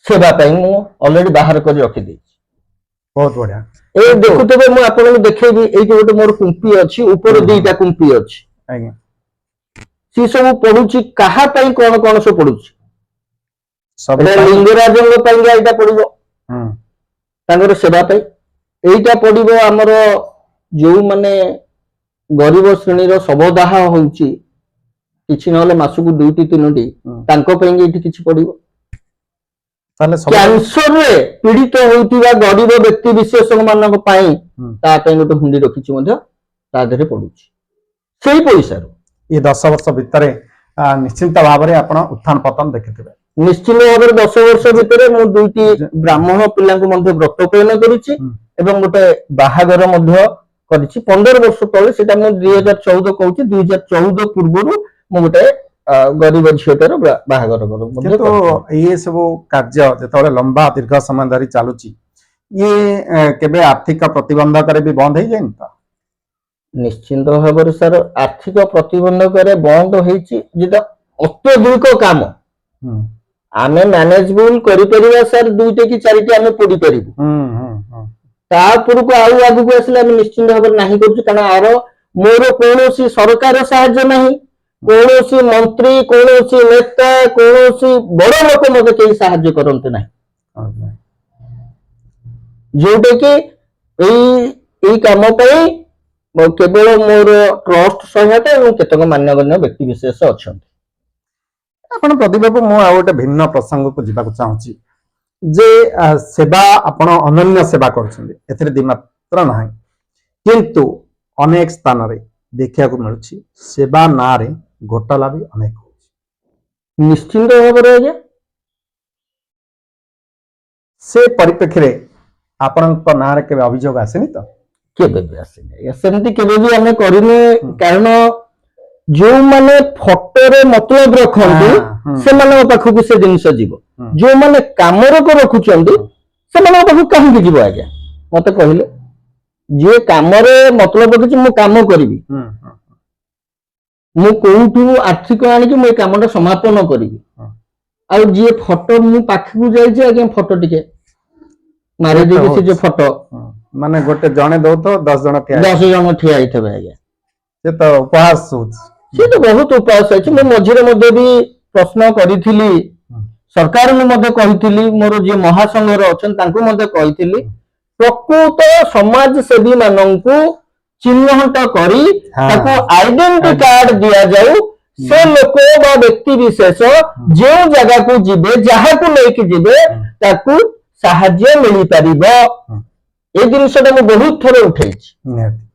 A: ସେବା ପାଇଁ ମୁଁ ଅଲରେଡି ବାହାର କରି ରଖିଦେଇଛି।
B: ବହୁତ ବଢିଆ।
A: ଏଇ ଦେଖୁଥିବେ, ମୁଁ ଆପଣଙ୍କୁ ଦେଖେଇବି, ଏଇଠି ଗୋଟେ ମୋର କୁମ୍ପି ଅଛି, ଉପରେ 2ଟା କୁମ୍ପି ଅଛି। ସେ ସବୁ ପଡୁଛି କାହା ପାଇଁ, କଣ କଣ ସବୁ ପଡୁଛି? ଲିଙ୍ଗରାଜଙ୍କ ପାଇଁକା ଏଇଟା ପଡିବ ତାଙ୍କର ସେବା ପାଇଁ। ଏଇଟା ପଡିବ ଆମର ଯୋଉମାନେ ଗରିବ ଶ୍ରେଣୀର ଶବଦାହ ହଉଛି, କିଛି ନହେଲେ ମାସକୁ 2ଟି 3ଟି, ତାଙ୍କ ପାଇଁ ଏଇଠି କିଛି ପଡିବ। କ୍ୟାନ୍ସରରେ ପୀଡିତ ହେଉଥିବା ଗରିବ ବ୍ୟକ୍ତି ବିଶେଷ ମାନଙ୍କ ପାଇଁ ତା ପାଇଁ ଗୋଟେ ହୁଣ୍ଡି ରଖିଛି, ମଧ୍ୟ ତା ଦେହରେ ପଡୁଛି ସେଇ ପଇସାରୁ।
B: ଏ 10 ବର୍ଷ ଭିତରେ ନିଶ୍ଚିନ୍ତ ଭାବରେ ଆପଣ ଉତ୍ଥାନ ପତନ ଦେଖିଥିବେ।
A: ନିଶ୍ଚିତ ଭାବରେ 10 ବର୍ଷ ଭିତରେ ମୁଁ 2ଟି ବ୍ରାହ୍ମଣ ପିଲାଙ୍କୁ ମଧ୍ୟ ବ୍ରତପୟନ କରିଛି ଏବଂ ଗୋଟେ ବାହାଘର ମଧ୍ୟ କରିଛି। 15 ବର୍ଷ ତଳେ, ସେଟା ମୁଁ 2014 କହୁଛି, 2014 ପୂର୍ବରୁ ମୁଁ ଗୋଟେ ଗରିବ ଝିଅଟାର ବାହାଘର ମଧ୍ୟ
B: କିନ୍ତୁ
A: କରିଥିଲି।
B: ଇଏ ସବୁ କାର୍ଯ୍ୟ ଯେତେବେଳେ ଲମ୍ବା ଦୀର୍ଘ ସମୟ ଧରି ଚାଲୁଛି ଇଏ କେବେ ଆର୍ଥିକ ପ୍ରତିବନ୍ଧକରେ ବି ବନ୍ଦ ହେଇଯାଇନି ତ?
A: ନିଶ୍ଚିନ୍ତ ଭାବରେ ସାର୍ ଆର୍ଥିକ ପ୍ରତିବନ୍ଧକରେ ବନ୍ଦ ହେଇଛି ଯେଟା ଅତ୍ୟଧିକ କାମ
B: ହୁଁ
A: ଆମେ ମ୍ୟାନେଜେବୁଲ କରିପାରିବା ସାର୍ 2ଟି କି 4ଟି ଆମେ ପୋଡ଼ି ପାରିବୁ
B: ହୁଁ ହୁଁ ହୁଁ
A: ତା ଉପରକୁ ଆଉ ଆଗକୁ ଆସିଲେ ଆମେ ନିଶ୍ଚିନ୍ତ ଭାବରେ ନାହିଁ କରୁଛୁ କାରଣ ମୋର କୌଣସି ସରକାର ସାହାଯ୍ୟ ନାହିଁ କୌଣସି ମନ୍ତ୍ରୀ କୌଣସି ନେତା କୌଣସି ବଡ ଲୋକ ମତେ କେହି ସାହାଯ୍ୟ କରନ୍ତି ନାହିଁ
B: Okay.
A: ଯୋଉଟା କି ଏଇ କାମ ପାଇଁ କେବଳ ମୋର ଟ୍ରଷ୍ଟ ସହାୟତା ଏବଂ କେତେକ ମାନ୍ୟଗଣ୍ୟ ବ୍ୟକ୍ତି ବିଶେଷ ଅଛନ୍ତି।
B: ଆପଣ ପ୍ରଦୀପ ବାବୁ ମୁଁ ଆଉ ଗୋଟେ ଭିନ୍ନ ପ୍ରସଙ୍ଗକୁ ଯିବାକୁ ଚାହୁଁଛି ଯେ ସେବା ଆପଣ ଅନନ୍ୟ ସେବା କରୁଛନ୍ତି ଏଥିରେ ଦ୍ୱିମାତ୍ର ନାହିଁ କିନ୍ତୁ ଅନେକ ସ୍ଥାନରେ ଦେଖିବାକୁ ମିଳୁଛି ସେବା ନାଁରେ ଘୋଟାଲା ବି ଅନେକ ହଉଛି।
A: ନିଶ୍ଚିନ୍ତ ଭାବରେ ଆଜ୍ଞା
B: ସେ ପରିପ୍ରେକ୍ଷୀରେ ଆପଣଙ୍କ ନାଁରେ କେବେ ଅଭିଯୋଗ ଆସିନି ତ?
A: କେବେ ବି ଆସିନି ଆଜ୍ଞା ସେମିତି କେବେ ବି ଆମେ କରିନୁ କାରଣ ଯୋଉମାନେ ଫଟୋରେ ମତଲବ ରଖନ୍ତି ସେମାନଙ୍କ ପାଖକୁ ସେ ଜିନିଷ ଯିବ ଯୋଉମାନେ କାମରକୁ ରଖୁଛନ୍ତି ସେମାନଙ୍କ ପାଖକୁ କାହିଁକି ଯିବ ଆଜ୍ଞା ମତେ କହିଲେ ଯିଏ କାମରେ ମତଲବ ରଖୁଛି ମୁଁ କାମ କରିବି ମୁଁ କୋଉଠୁ ଆର୍ଥିକ ଆଣିକି ମୁଁ ଏ କାମଟା ସମାପନ କରିବି ଆଉ ଯିଏ ଫଟୋ ମୁଁ ପାଖକୁ ଯାଇଛି ଆଜ୍ଞା ଫଟୋ ଟିକେ ମାରି ଦେଇକି ସେ ଯୋଉ ଫଟୋ
B: ମାନେ ଗୋଟେ ଜଣେ ଦଉଥିବ 10 ଜଣ ଠିଆ
A: ହେଇଥିବେ ଆଜ୍ଞା
B: ସେ ତ ଉପହାସ ହଉଛି।
A: ସେ ତ ବହୁତ ଉପହାସ ଅଛି ମୁଁ ମଝିରେ ମଧ୍ୟ ବି ପ୍ରଶ୍ନ କରିଥିଲି ସରକାରଙ୍କୁ ମଧ୍ୟ କହିଥିଲି ମୋର ଯିଏ ମହାସଂଘର ଅଛନ୍ତି ତାଙ୍କୁ ମଧ୍ୟ କହିଥିଲି ପ୍ରକୃତ ସମାଜସେବୀ ମାନଙ୍କୁ ଚିହ୍ନଟ କରି ତାକୁ ଆଇଡେଣ୍ଟି କାର୍ଡ ଦିଆଯାଉ ସେ ଲୋକ ବା ବ୍ୟକ୍ତି ବିଶେଷ ଯେଉଁ ଜାଗାକୁ ଯିବେ ଯାହାକୁ ନେଇକି ଯିବେ ତାକୁ ସାହାଯ୍ୟ ମିଳିପାରିବ ଏ ଜିନିଷଟା ମୁଁ ବହୁତ ଥର ଉଠେଇଛି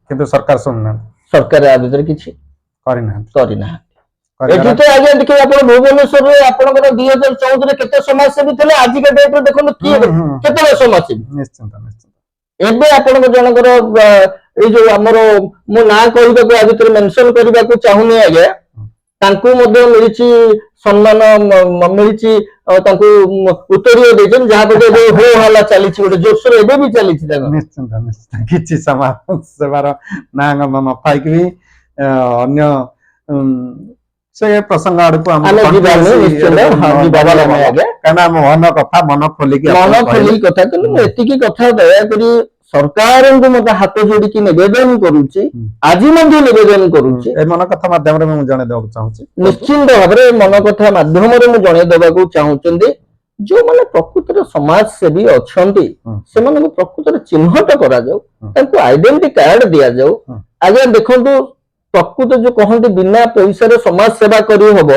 B: କିନ୍ତୁ ସରକାର ଶୁଣୁନାହାନ୍ତି
A: ସରକାର ଆ ଭିତରେ କିଛି କରିନାହାନ୍ତି ଏଠି ତ ଆଜ୍ଞା ଦେଖିବେ ଆପଣ ଭୁବନେଶ୍ୱରରେ ଆପଣଙ୍କର 2014ରେ କେତେ ସମାଜସେବୀ ଥିଲେ ଆଜିକା ଡେଟରେ ଦେଖନ୍ତୁ କିଏ କେତେବେଳେ ସମାଜସେବୀ
B: ନିଶ୍ଚିନ୍ତ ନିଶ୍ଚିନ୍ତ
A: ଏବେ ଆପଣଙ୍କ ଜଣଙ୍କର ଏଇ ଯୋଉ ଆମର ମୁଁ ନାଁ କହିବାକୁ ଆ ଭିତରେ ମେନସନ କରିବାକୁ ଚାହୁଁନି ଆଜ୍ଞା ତାଙ୍କୁ ମଧ୍ୟ ମିଳିଛି ସମ୍ମାନ ମିଳିଛି ତାଙ୍କୁ ଉତ୍ତରୀୟ ଦେଇଛନ୍ତି ଯାହା ପ୍ରତି ଏବେ ହୋ ହଲ୍ଲା ଚାଲିଛି ଗୋଟେ ଜୋରସୋର ଏବେ ବି ଚାଲିଛି ତାଙ୍କ
B: ନିଶ୍ଚିନ୍ତ ନିଶ୍ଚିନ୍ତ କିଛି ସମାଜ ସେବାର ନାଁ ନଥାଇକି ବି ଅନ୍ୟ ସେ ପ୍ରସଙ୍ଗ ଆଡକୁ
A: ଆମେ ଯିବାନି ନିଶ୍ଚିନ୍ତ
B: କାହିଁକିନା ଆମ ମନ କଥା ମନ ଖୋଲିକି
A: କଥା କିନ୍ତୁ ମୁଁ ଏତିକି କଥା ଦୟାକରି ସରକାରଙ୍କୁ ମତେ ହାତ ଯୋଡିକି ନିବେଦନ କରୁଛି ଆଜି ମଧ୍ୟ ନିବେଦନ କରୁଛି
B: ଏ ମନ କଥା ମାଧ୍ୟମରେ ମୁଁ ଜଣେଇଦେବାକୁ ଚାହୁଁଛି
A: ନିଶ୍ଚିନ୍ତ ଭାବରେ ମନ କଥା ମାଧ୍ୟମରେ ମୁଁ ଜଣେଇଦେବାକୁ ଚାହୁଁଛନ୍ତି ଯୋଉମାନେ ପ୍ରକୃତରେ ସମାଜସେବୀ ଅଛନ୍ତି ସେମାନଙ୍କୁ ପ୍ରକୃତରେ ଚିହ୍ନଟ କରାଯାଉ ତାଙ୍କୁ ଆଇଡେଣ୍ଟି କାର୍ଡ ଦିଆଯାଉ ଆଜ୍ଞା ଦେଖନ୍ତୁ ପ୍ରକୃତ ଯୋଉ କହନ୍ତି ବିନା ପଇସାରେ ସମାଜ ସେବା କରିହବ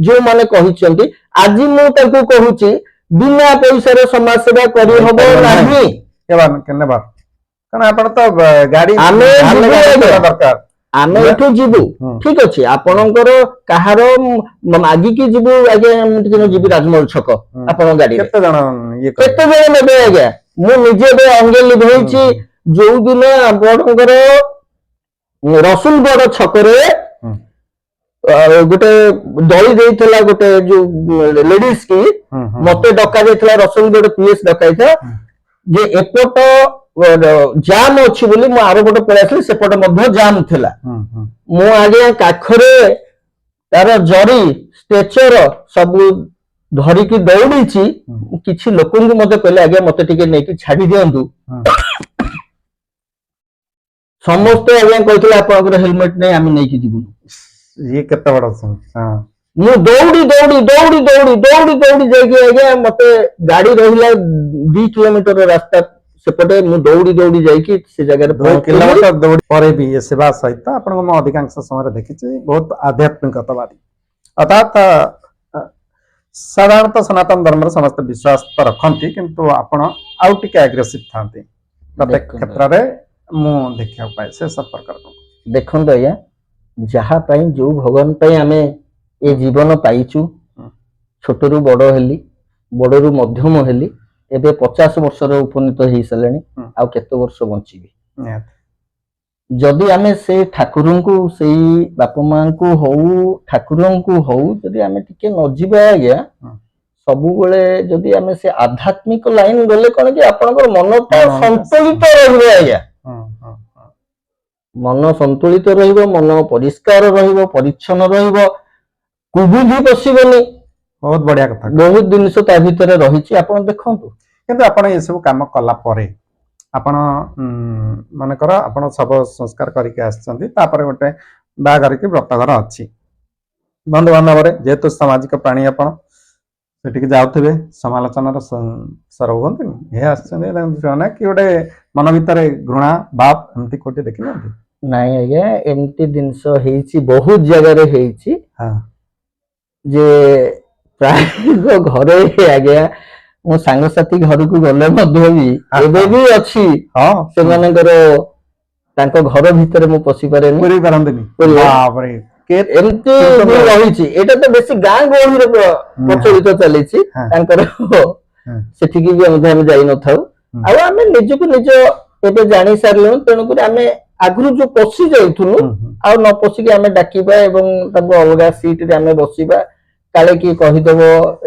A: ଯୋଉମାନେ କହିଛନ୍ତି ଆଜି ମୁଁ ତାଙ୍କୁ କହୁଛି ବିନା ପଇସାରେ ସମାଜ ସେବା କରିହବ ନାହିଁ
B: କାରଣ ଆପଣ ତ ଗାଡି
A: ଦରକାର ଆମେ ଏଠୁ ଯିବୁ ଠିକ ଅଛି ଆପଣଙ୍କର କାହାର ମାଗିକି ଯିବୁ ଆଜ୍ଞା ମୁଁ ଟିକେ ଯିବି ରାଜମହଲ ଛକ ଆପଣଙ୍କ ଗାଡି କେତେ ଜଣ ନେବେ ଆଜ୍ଞା ମୁଁ ନିଜେ ଏବେ ଅଙ୍ଗେ ଲିଭେଇଛି ଯୋଉଦିନ ଆପଣଙ୍କର ରସୁଲଗଡ ଛକରେ ଗୋଟେ ଦଳି ଦେଇଥିଲା ଗୋଟେ ଯୋଉ ଲେଡିଜ କି ମତେ ଡକା ଯାଇଥିଲା ରସୁଲଗଡ ପିଏସ ଡକା ଯାଇଥିଲା ଯେ ଏପଟ ଜାମ ଅଛି ବୋଲି ମୁଁ ଆର ପଟେ ପଳେଇ ଆସିଲି ସେପଟେ ମଧ୍ୟ ଜାମ ଥିଲା ମୁଁ ଆଜ୍ଞା କାଖରେ ତାର ଜରି ଷ୍ଟ୍ରେଚର ସବୁ ଧରିକି ଦୌଡିଛି କିଛି ଲୋକଙ୍କୁ ମତେ କହିଲେ ଆଜ୍ଞା ମତେ ଟିକେ ନେଇକି ଛାଡି ଦିଅନ୍ତୁ ସମସ୍ତେ ଆଜ୍ଞା କହିଥିଲେ ଆପଣଙ୍କର ହେଲମେଟ ନେଇ ଆମେ ନେଇକି ଯିବୁନୁ
B: ଇଏ କେତେ ବଡ
A: ମୁଁ ଦୌଡି ଯାଇକି ଆଜ୍ଞା ମତେ ଗାଡି ରହିଲା 2 କିଲୋମିଟର ରାସ୍ତା ସେପଟେ ମୁଁ ଦୌଡି ଯାଇକି ସେ ଜାଗାରେ
B: 2 କିଲୋମିଟର ଦୌଡ଼ି ପରେ ବି ଏ ସେବା ସହିତ ଆପଣଙ୍କୁ ମୁଁ ଅଧିକାଂଶ ସମୟରେ ଦେଖିଛି ବହୁତ ଆଧ୍ୟାତ୍ମିକତାବାଦୀ ଅର୍ଥାତ୍ ସାଧାରଣତଃ ସନାତନ ଧର୍ମରେ ସମସ୍ତେ ବିଶ୍ୱାସ ତ ରଖନ୍ତି କିନ୍ତୁ ଆପଣ ଆଉ ଟିକେ ଆଗ୍ରେସିଭ ଥାନ୍ତି ପ୍ରତ୍ୟେକ କ୍ଷେତ୍ରରେ ମୁଁ ଦେଖିବାକୁ ପାଏ ସେ ସମ୍ପର୍କରେ
A: ଦେଖନ୍ତୁ ଆଜ୍ଞା ଯାହା ପାଇଁ ଯୋଉ ଭଗବାନ ପାଇଁ ଆମେ ଏ ଜୀବନ ପାଇଛୁ ଛୋଟରୁ ବଡ ହେଲି ବଡରୁ ମଧ୍ୟମ ହେଲି ଏବେ 50 ବର୍ଷର ଉପନୀତ ହେଇସାରିଲାଣି ଆଉ କେତେ ବର୍ଷ ବଞ୍ଚିବି ଯଦି ଆମେ ସେ ଠାକୁରଙ୍କୁ ସେଇ ବାପା ମାଙ୍କୁ ହଉ ଠାକୁରଙ୍କୁ ହଉ ଯଦି ଆମେ ଟିକେ ନ ଯିବା ଆଜ୍ଞା
B: ହଁ।
A: ସବୁବେଳେ ଯଦି ଆମେ ସେ ଆଧ୍ୟାତ୍ମିକ ଲାଇନ ଗଲେ କଣ କି ଆପଣଙ୍କର ମନଟା
B: ହଁ,
A: ସନ୍ତୁଳିତ ରହିବ ଆଜ୍ଞା।
B: ହଁ, ହଁ, ହଁ।
A: ମନ ସନ୍ତୁଳିତ ରହିବ, ମନ ପରିଷ୍କାର ରହିବ, ପରିଚ୍ଛନ୍ନ ରହିବ, କୁବୁଦ୍ଧି ପଶିବନି।
B: ବହୁତ ବଢିଆ କଥା।
A: ବହୁତ ଜିନିଷ ତା ଭିତରେ ରହିଛି ଆପଣ ଦେଖନ୍ତୁ।
B: କିନ୍ତୁ ଆପଣ ଏସବୁ କାମ କଲା ପରେ ଆପଣ ମନେକର ଆପଣ ଶବ ସଂସ୍କାର କରିକି ଆସିଛନ୍ତି, ତାପରେ ଗୋଟେ ବାହାଘର କି ବ୍ରତଘର ଅଛି, ବନ୍ଧୁବାନ୍ଧବରେ ଯେହେତୁ ସାମାଜିକ ପ୍ରାଣୀ ଆପଣ ସେଠିକି ଯାଉଥିବେ, ସମାଲୋଚନାର ସର ହୁଅନ୍ତିନି, ଏ ଆସିଛନ୍ତି ନା କି ଗୋଟେ ମନ ଭିତରେ ଘୃଣା ଭାବ ଏମିତି କୋଉଠି ଦେଖିନାହାନ୍ତି?
A: ନାଇଁ ଆଜ୍ଞା ଏମିତି ଜିନିଷ ହେଇଛି, ବହୁତ ଜାଗାରେ ହେଇଛି
B: ହଁ।
A: ଯେ ପ୍ରାୟ ଘରେ ଆଜ୍ଞା ମୋ ସାଙ୍ଗସାଥି ଘରକୁ ଗଲେ ମଧ୍ୟ ବି ଏବେ ବି ଅଛି
B: ହଁ
A: ସେମାନଙ୍କର ତାଙ୍କ ଘର ଭିତରେ ମୁଁ ପଶିପାରେନି,
B: ପୁରେଇ ପାରନ୍ତିନି। ବାପରେ,
A: ଏମିତି ବି ରହିଛି। ଏଇଟା ତ ବେଶୀ ଗାଁ ଗହଳିରେ ପ୍ରଚଳିତ ଚାଲିଛି ତାଙ୍କର, ସେଠିକି ବି ମଧ୍ୟ ଆମେ ଯାଇନଥାଉ। ଆଉ ଆମେ ନିଜକୁ ନିଜ ଏବେ ଜାଣି ସାରିଲୁଣି, ତେଣୁକରି ଆମେ ଆଗରୁ ଯୋଉ ପଶି ଯାଉଥିଲୁ ଆଉ ନ ପଶିକି ଆମେ ଡାକିବା ଏବଂ ତାଙ୍କୁ ଅଲଗା ସିଟରେ ଆମେ ବସିବା, କାଳେ କିଏ କହିଦବ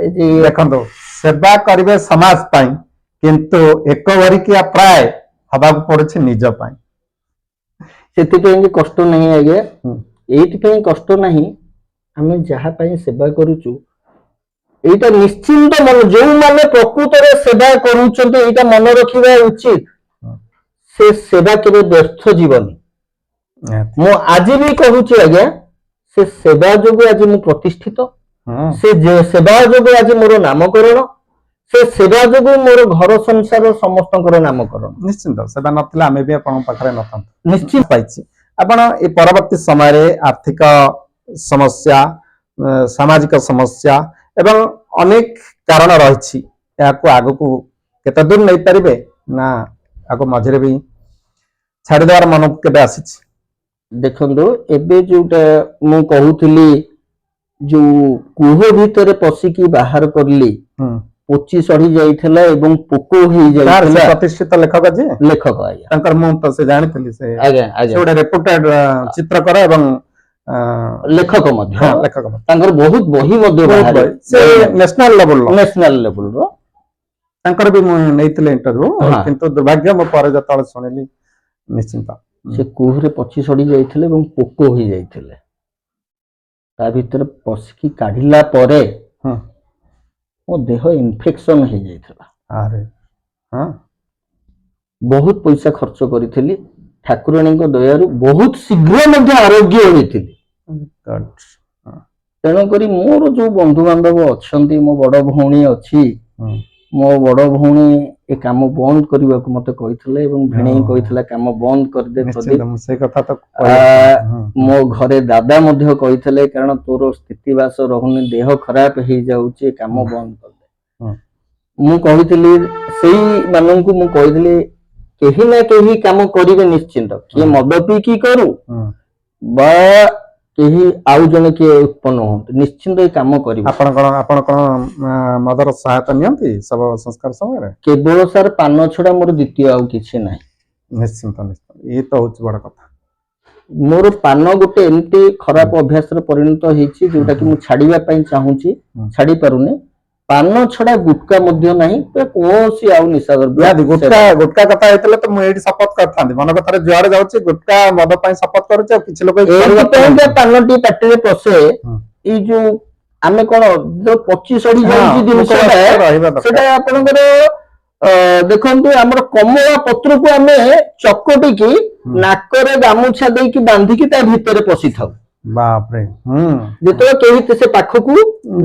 A: ଏଇ ଯେ
B: ଦେଖନ୍ତୁ ସେବା କରିବେ ସମାଜ ପାଇଁ, କିନ୍ତୁ ଏକ ଭରିକିଆ ପ୍ରାୟ ହବାକୁ ପଡୁଛି ନିଜ ପାଇଁ।
A: ସେଥିପାଇଁ କଷ୍ଟ ନାହିଁ ଆଜ୍ଞା। ଏଇଥିପାଇଁ କଷ୍ଟ ନାହିଁ, ଆମେ ଯାହା ପାଇଁ ସେବା କରୁଛୁ ଏଇଟା ନିଶ୍ଚିନ୍ତ ଯୋଉମାନେ ପ୍ରକୃତରେ ସେବା କରୁଛନ୍ତି ଏଇଟା ମନେ ରଖିବା ଉଚିତ, ସେ ସେବା କେବେ ବ୍ୟର୍ଥ ଯିବନି। ମୁଁ ଆଜି ବି କହୁଛି ଆଜ୍ଞା, ସେ ସେବା ଯୋଗୁଁ ଆଜି ମୁଁ ପ୍ରତିଷ୍ଠିତ, ସେ ସେବା ଯୋଗୁଁ ଆଜି ମୋର ନାମକରଣ, ସେ ସେବା ଯୋଗୁଁ ମୋର ଘର ସଂସାର ସମସ୍ତଙ୍କର ନାମକରଣ।
B: ନିଶ୍ଚିନ୍ତ ସେବା ନଥିଲେ ଆମେ ବି ଆପଣଙ୍କ ପାଖରେ ନଥାନ୍ତୁ।
A: ନିଶ୍ଚିତ
B: ପାଇଛି। ଆପଣ ଏ ପରବର୍ତ୍ତୀ ସମୟରେ ଆର୍ଥିକ ସମସ୍ୟା, ସାମାଜିକ ସମସ୍ୟା ଏବଂ ଅନେକ କାରଣ ରହିଛି, ଏହାକୁ ଆଗକୁ କେତେ ଦୂର ନେଇପାରିବେ ନା ଆକୁ ମଝିରେ ବି ଛାଡ଼ିଦେବାର ମନକୁ କେବେ ଆସିଛି?
A: ଦେଖନ୍ତୁ ଏବେ ଯୋଉଟା ମୁଁ କହୁଥିଲି, ଯୋଉ କୁହ ଭିତରେ ପଶିକି ବାହାର କରିଲି, ପୋଚି ସଢି ଯାଇଥିଲା ଏବଂ ପୋକ ହେଇଯାଇଥିଲା।
B: ପ୍ରତିଷ୍ଠିତ ଲେଖକ ଯିଏ?
A: ଲେଖକ ଆଜ୍ଞା।
B: ତାଙ୍କର ମୁଁ ତ ସେ ଜାଣିଥିଲି, ସେ
A: ଆଜ୍ଞା ଆଜ୍ଞା
B: ଗୋଟେ ରେପୁଟେଡ ଚିତ୍ରକର ଏବଂ
A: ଲେଖକ ମଧ୍ୟ,
B: ଲେଖକ
A: ତାଙ୍କର ବହୁତ ବହି ମଧ୍ୟ ବାହାରେ,
B: ସେ ନ୍ୟାସନାଲ
A: ଲେବୁଲର।
B: ତାଙ୍କର ବି ମୁଁ ନେଇଥିଲି ଇଣ୍ଟରଭ୍ୟୁ, କିନ୍ତୁ ଦୁର୍ଭାଗ୍ୟ ମୁଁ ପରେ ଯେତେବେଳେ ଶୁଣିଲି ନିଶ୍ଚିନ୍ତ।
A: ସେ କୁହୁରେ ପଚି ସଢି ଯାଇଥିଲେ ଏବଂ ପୋକ ହେଇଯାଇଥିଲେ, ତା ଭିତରେ ପଶିକି କାଢିଲା ପରେ ମୋ ଦେହ ଇନଫେକ୍ସନ ହେଇଯାଇଥିଲା। ବହୁତ ପଇସା ଖର୍ଚ୍ଚ କରିଥିଲି, ଠାକୁରାଣୀଙ୍କ ଦୟାରୁ ବହୁତ ଶୀଘ୍ର ମଧ୍ୟ ଆରୋଗ୍ୟ ହୋଇଥିଲି। ତେଣୁକରି ମୋର ଯୋଉ ବନ୍ଧୁବାନ୍ଧବ ଅଛନ୍ତି, ମୋ ବଡ ଭଉଣୀ ଅଛି, ମୋ ବଡ ଭଉଣୀ ଏ କାମ ବନ୍ଦ କରିବାକୁ ମତେ କହିଥିଲେ ଏବଂ ଭିଣେଇ କହିଥିଲା କାମ ବନ୍ଦ କରିଦେ। ମୋ ଘରେ ଦାଦା ମଧ୍ୟ କହିଥିଲେ, କାରଣ ତୋର ସ୍ଥିତିବାସ ରହୁନି, ଦେହ ଖରାପ ହେଇଯାଉଛି, କାମ ବନ୍ଦ କରିଦେ। ମୁଁ କହିଥିଲି ସେଇମାନଙ୍କୁ, ମୁଁ କହିଥିଲି କେହି ନା କେହି କାମ କରିବେ ନିଶ୍ଚିନ୍ତ, କିଏ ମଦ ପିଇକି କରୁ ବା କେହି ଆଉ ଜଣେ କିଏ ଉତ୍ପନ୍ନ ହୁଅନ୍ତୁ, ନିଶ୍ଚିନ୍ତ ଏ କାମ କରିବେ।
B: ଆପଣ କଣ ମଦର ସହାୟତା ନିଅନ୍ତି ଶବ ସଂସ୍କାର ସମୟରେ?
A: କେବଳ ସାର୍ ପାନ ଛଡା ମୋର ଦ୍ୱିତୀୟ ଆଉ କିଛି ନାହିଁ।
B: ନିଶ୍ଚିନ୍ତ ନିଶ୍ଚିନ୍ତ, ଇଏ ତ ହଉଛି ବଡ କଥା।
A: ମୋର ପାନ ଗୋଟେ ଏମିତି ଖରାପ ଅଭ୍ୟାସରେ ପରିଣତ ହେଇଛି, ଯୋଉଟା କି ମୁଁ ଛାଡିବା ପାଇଁ ଚାହୁଁଛି, ଛାଡି ପାରୁନି। ପାନ ଛଡା ଗୁଟକା ମଧ୍ୟ ନାହିଁ, କୌଣସି ଆଉ ନିଶା ଦ୍ରବ୍ୟ।
B: ଗୁଟକା କଥା ହେଇଥିଲେ ତ ମୁଁ ଏଇଠି ଶପଥ କରିଥାନ୍ତି, ମନ କଥାରେ ଯୁଆଡେ ଯାଉଛି ଗୁଟକା ମଦ ପାଇଁ ଶପଥ କରୁଛି, ଆଉ କିଛି ଲୋକ
A: ପାନଟି ପାଟିରେ ପଶେ, ଏଇ ଯୋଉ ଆମେ କଣ ଯୋଉ ପଚି ସଢି ଯାଉଛି ଜିନିଷଟା, ସେଟା ଆପଣଙ୍କର ଦେଖନ୍ତୁ ଆମର କମଳା ପତ୍ରକୁ ଆମେ ଚକଟିକି ନାକରେ ଗାମୁଛା ଦେଇକି ବାନ୍ଧିକି ତା ଭିତରେ ପଶିଥାଉ।
B: ବାପରେ,
A: ଯେତେବେଳେ କେହି ସେ ପାଖକୁ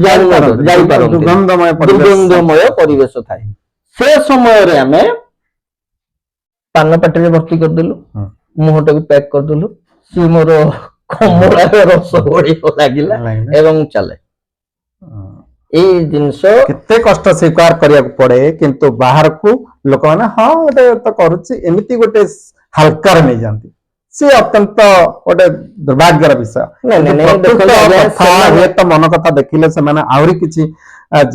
A: ଯାଇପାରନ୍ତି, ଦୁର୍ଗନ୍ଧମୟ ପରିବେଶ ଥାଏ, ସେ ସମୟରେ ଆମେ ପାନ ପାଟିରେ ଭର୍ତ୍ତି କରିଦେଲୁ, ମୁହଁଟାକୁ ପ୍ୟାକ୍ କରିଦେଲୁ, ସିଏ ମୋର କମଳାର ରସ ଭଳିଆ ଲାଗିଲା ଏବଂ ଚାଲେ। ଏଇ ଜିନିଷ
B: କେତେ କଷ୍ଟ ସ୍ୱୀକାର କରିବାକୁ ପଡେ, କିନ୍ତୁ ବାହାରକୁ ଲୋକମାନେ ହଁ ଗୋଟେ ତ କରୁଛି ଏମିତି ଗୋଟେ ହାଲକାରେ ନେଇଯାଆନ୍ତି, ସେ ଅତ୍ୟନ୍ତ ଗୋଟେ ଦୁର୍ଭାଗ୍ୟର ବିଷୟ। ହୁଏତ ମନ କଥା ଦେଖିଲେ ସେମାନେ ଆହୁରି କିଛି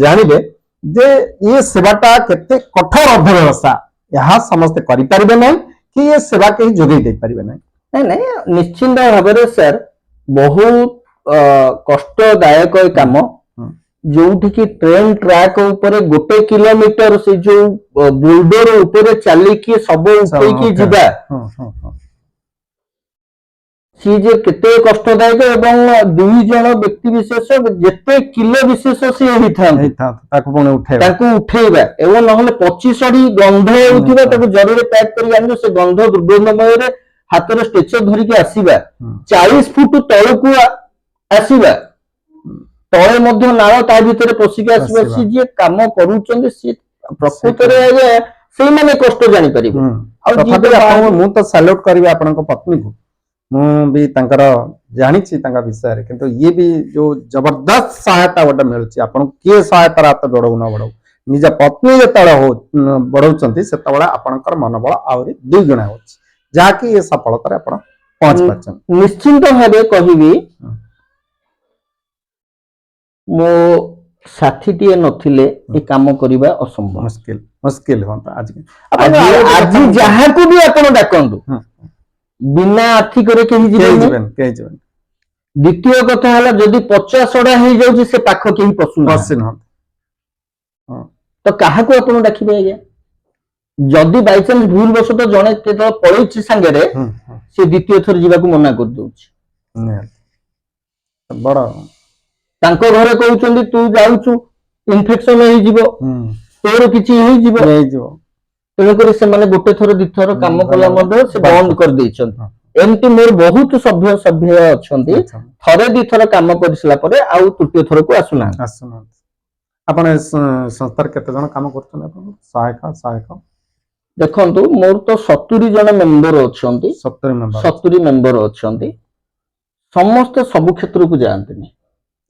B: ଜାଣିବେ ଯେ ଇଏ ସେବାଟା କେତେ କଠୋର ଅଧ୍ୟବସ୍ଥା, ଏହା ସମସ୍ତେ କରିପାରିବେ ନାହିଁ କି ଏ ସେବା କେହି ଯୋଗେଇ ଦେଇପାରିବେ ନାହିଁ।
A: ନାଇଁ ନାଇଁ ନିଶ୍ଚିନ୍ତ ଭାବରେ ସାର୍ ବହୁତ କଷ୍ଟଦାୟକ ଏ କାମ
B: ହୁଁ।
A: ଯୋଉଠି କି ଟ୍ରେନ ଟ୍ରାକ୍ ଉପରେ 1 କିଲୋମିଟର ସେ ଯୋଉ ବୁଲଡୋର ଉପରେ ଚାଲିକି ସବୁ ଉଠେଇକି
B: Okay.
A: ଯିବା
B: ହଁ।
A: ସିଏ ଯେ କେତେ କଷ୍ଟଦାୟକ ଏବଂ 2 ଜଣ ବ୍ୟକ୍ତି ବିଶେଷ ଯେତେ କିଲୋ ବିଶେଷ ସିଏ ହେଇଥାନ୍ତି
B: ତାକୁ ପୁଣି ଉଠେଇବା
A: ତାଙ୍କୁ ଉଠେଇବା ଏବଂ ନହେଲେ ପଚିସଢି ଗନ୍ଧ ହେଉଥିବା ତାକୁ ଜରିରେ ପ୍ୟାକ୍ କରି ଆଣିବ ସେ ଗନ୍ଧ ଦୁର୍ଗନ୍ଧମୟରେ ହାତରେ ଷ୍ଟ୍ରେଚର ଧରିକି ଆସିବା 40 ଫୁଟ ତଳକୁ ଆସିବା ତଳେ ମଧ୍ୟ ନାଳ ତା ଭିତରେ ପଶିକି ଆସିବା
B: ଆସିବା।
A: ସିଏ ଯିଏ କାମ କରୁଛନ୍ତି ସିଏ ପ୍ରକୃତରେ ଆଜ୍ଞା ସେଇମାନେ କଷ୍ଟ ଜାଣିପାରିବେ ଆଉ ଯିଏ
B: ତଥାପି
A: ତ
B: ଆପଣଙ୍କୁ
A: ବାହାରୁ-
B: ମୁଁ ତ ସାଲ୍ୟୁଟ କରିବି ଆପଣଙ୍କ ପତ୍ନୀକୁ ମୁଁ ବି ତାଙ୍କର ଜାଣିଛି ତାଙ୍କ ବିଷୟରେ କିନ୍ତୁ ଇଏ ବି ଯୋଉ ଜବରଦସ୍ତ ସହାୟତା ଗୋଟେ ମିଳୁଛି ଆପଣଙ୍କୁ କିଏ ସହାୟତାର ହାତ ବଢଉ ନ ବଢଉ ନିଜ ପତ୍ନୀ ଯେତେବେଳେ ବଢଉଛନ୍ତି ସେତେବେଳେ ଆପଣଙ୍କର ମନୋବଳ ଆହୁରି 2 ଗୁଣା ହଉଛି ଯାହାକି ଏ ସଫଳତାରେ ଆପଣ ପହଞ୍ଚି ପାରିଛନ୍ତି
A: ନିଶ୍ଚିନ୍ତ ଭାବେ କହିବି ମୋ ସାଥୀଟିଏ ନଥିଲେ ଏ କାମ କରିବା ଅସମ୍ଭବ
B: ମୁସ୍କିଲ ହୁଅନ୍ତା ଆଜି
A: ଆଜି ଯାହାକୁ ବି ଆପଣ ଡାକନ୍ତୁ ବିନା ଆର୍ଥିକରେ କେହି ଯିବେନି ଦ୍ୱିତୀୟ କଥା ହେଲା ଯଦି 50 ହେଇଯାଉଛି ସେ ପାଖ କେହି ପଶୁନାହାନ୍ତି ତ କାହାକୁ ଆପଣ ଡାକିବେ ଆଜ୍ଞା ଯଦି ବାଇଚାନ୍ସ ଭୁଲ ବଶତଃ ଜଣେ କେତେବେଳେ ପଳେଇଛି ସାଙ୍ଗରେ ସେ ଦ୍ୱିତୀୟ ଥର ଯିବାକୁ ମନା କରିଦଉଛି
B: ବଡ
A: ତାଙ୍କ ଘରେ କହୁଛନ୍ତି ତୁ ଯାଉଛୁ ଇନଫେକ୍ସନ ହେଇଯିବ ତୋର କିଛି ହେଇଯିବ ତେଣୁକରି ସେମାନେ 1 ଥର 2 ଥର କାମ କଲା ମଧ୍ୟ ସେ ବନ୍ଦ କରିଦେଇଛନ୍ତି ଏମିତି ମୋର ବହୁତ ସଭ୍ୟ ଅଛନ୍ତି ଥରେ 2 ଥର କାମ କରିସାରିଲା ପରେ ଆଉ ତୃତୀୟ ଥରକୁ ଆସୁନାହାନ୍ତି
B: ଆପଣ ସଂସ୍ଥାରେ କେତେ ଜଣ କାମ କରୁଛନ୍ତି ଆପଣ ସହାୟକ
A: ଦେଖନ୍ତୁ ମୋର ତ 70 ଜଣ ମେମ୍ବର ଅଛନ୍ତି 70 ମେମ୍ବର ଅଛନ୍ତି ସମସ୍ତେ ସବୁ କ୍ଷେତ୍ରକୁ ଯାଆନ୍ତିନି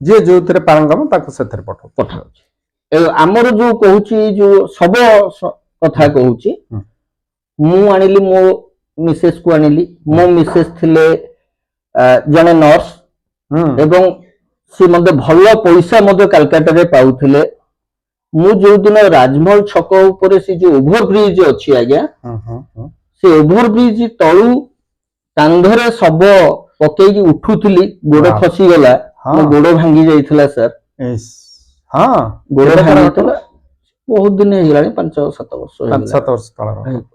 B: ଯିଏ ଯୋଉଥିରେ ପାରଙ୍ଗମ ତାକୁ ସେଥିରେ
A: ପଠାଉଛି ଆମର ଯୋଉ କହୁଛି ଯୋଉ ଶବ କଥା କହୁଛି ମୁଁ ଆଣିଲି ମୋ ମିସେସ୍ କୁ ଆଣିଲି ମୋ ମିସେସ୍ ଥିଲେ ଜଣେ ନର୍ସ ଏବଂ ସେ ମଧ୍ୟ ଭଲ ପଇସା ମଧ୍ୟ କାଲକାଟାରେ ପାଉଥିଲେ ମୁଁ ଯୋଉଦିନ ରାଜମହଲ ଛକ ଉପରେ ସେ ଯୋଉ ଓଭର ବ୍ରିଜ ଅଛି ଆଜ୍ଞା ସେ ଓଭର ବ୍ରିଜ ତଳୁ କାନ୍ଧରେ ଶବ ପକେଇକି ଉଠୁଥିଲି ଗୋଡ ଖସିଗଲା ମୋ ଗୋଡ ଭାଙ୍ଗି ଯାଇଥିଲା ସାର୍ ଗୋଡ ଭାଙ୍ଗିଥିଲା ବହୁତ ଦିନ ହେଇଗଲାଣି 5-7 ବର୍ଷ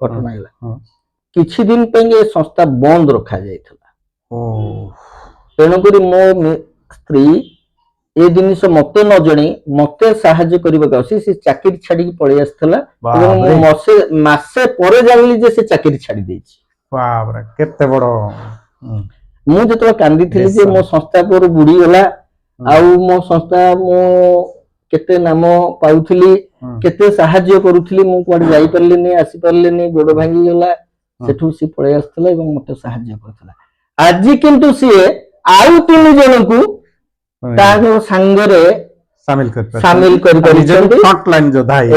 A: ଘଟଣା ହେଲା କିଛି ଦିନ ପାଇଁ ଏ ସଂସ୍ଥା ବନ୍ଦ ରଖାଯାଇଥିଲା ତେଣୁକରି ମୋ ସ୍ତ୍ରୀ ଏ ଜିନିଷ ମତେ ନ ଜଣେଇ ମତେ ସାହାଯ୍ୟ କରିବାକୁ ଆସି ସେ ଚାକିରି ଛାଡିକି ପଳେଇ ଆସିଥିଲା ଏବଂ ମୁଁ ମାସେ ପରେ ଜାଣିଲି ଯେ ସେ ଚାକିରି ଛାଡି ଦେଇଛି
B: କେତେ ବଡ
A: ମୁଁ ଯେତେବେଳେ କାନ୍ଦିଥିଲି ଯେ ମୋ ସଂସ୍ଥା ପରୁ ବୁଡିଗଲା ଆଉ ମୋ ସଂସ୍ଥା ମୁଁ କେତେ ନାମ ପାଉଥିଲି କେତେ ସାହାଯ୍ୟ କରୁଥିଲି ମୁଁ କୁଆଡେ ଯାଇପାରିଲିନି ଆସିପାରିଲିନି ଗୋଡ ଭାଙ୍ଗିଗଲା ସେଠୁ ସେ ପଳେଇ ଆସିଥିଲା ଏବଂ ମତେ ସାହାଯ୍ୟ କରୁଥିଲା ଆଜି କିନ୍ତୁ ସିଏ ଆଉ 3 ଜଣଙ୍କୁ ତାଙ୍କ ସାଙ୍ଗରେ ସାମିଲ କରିପାରିଛନ୍ତି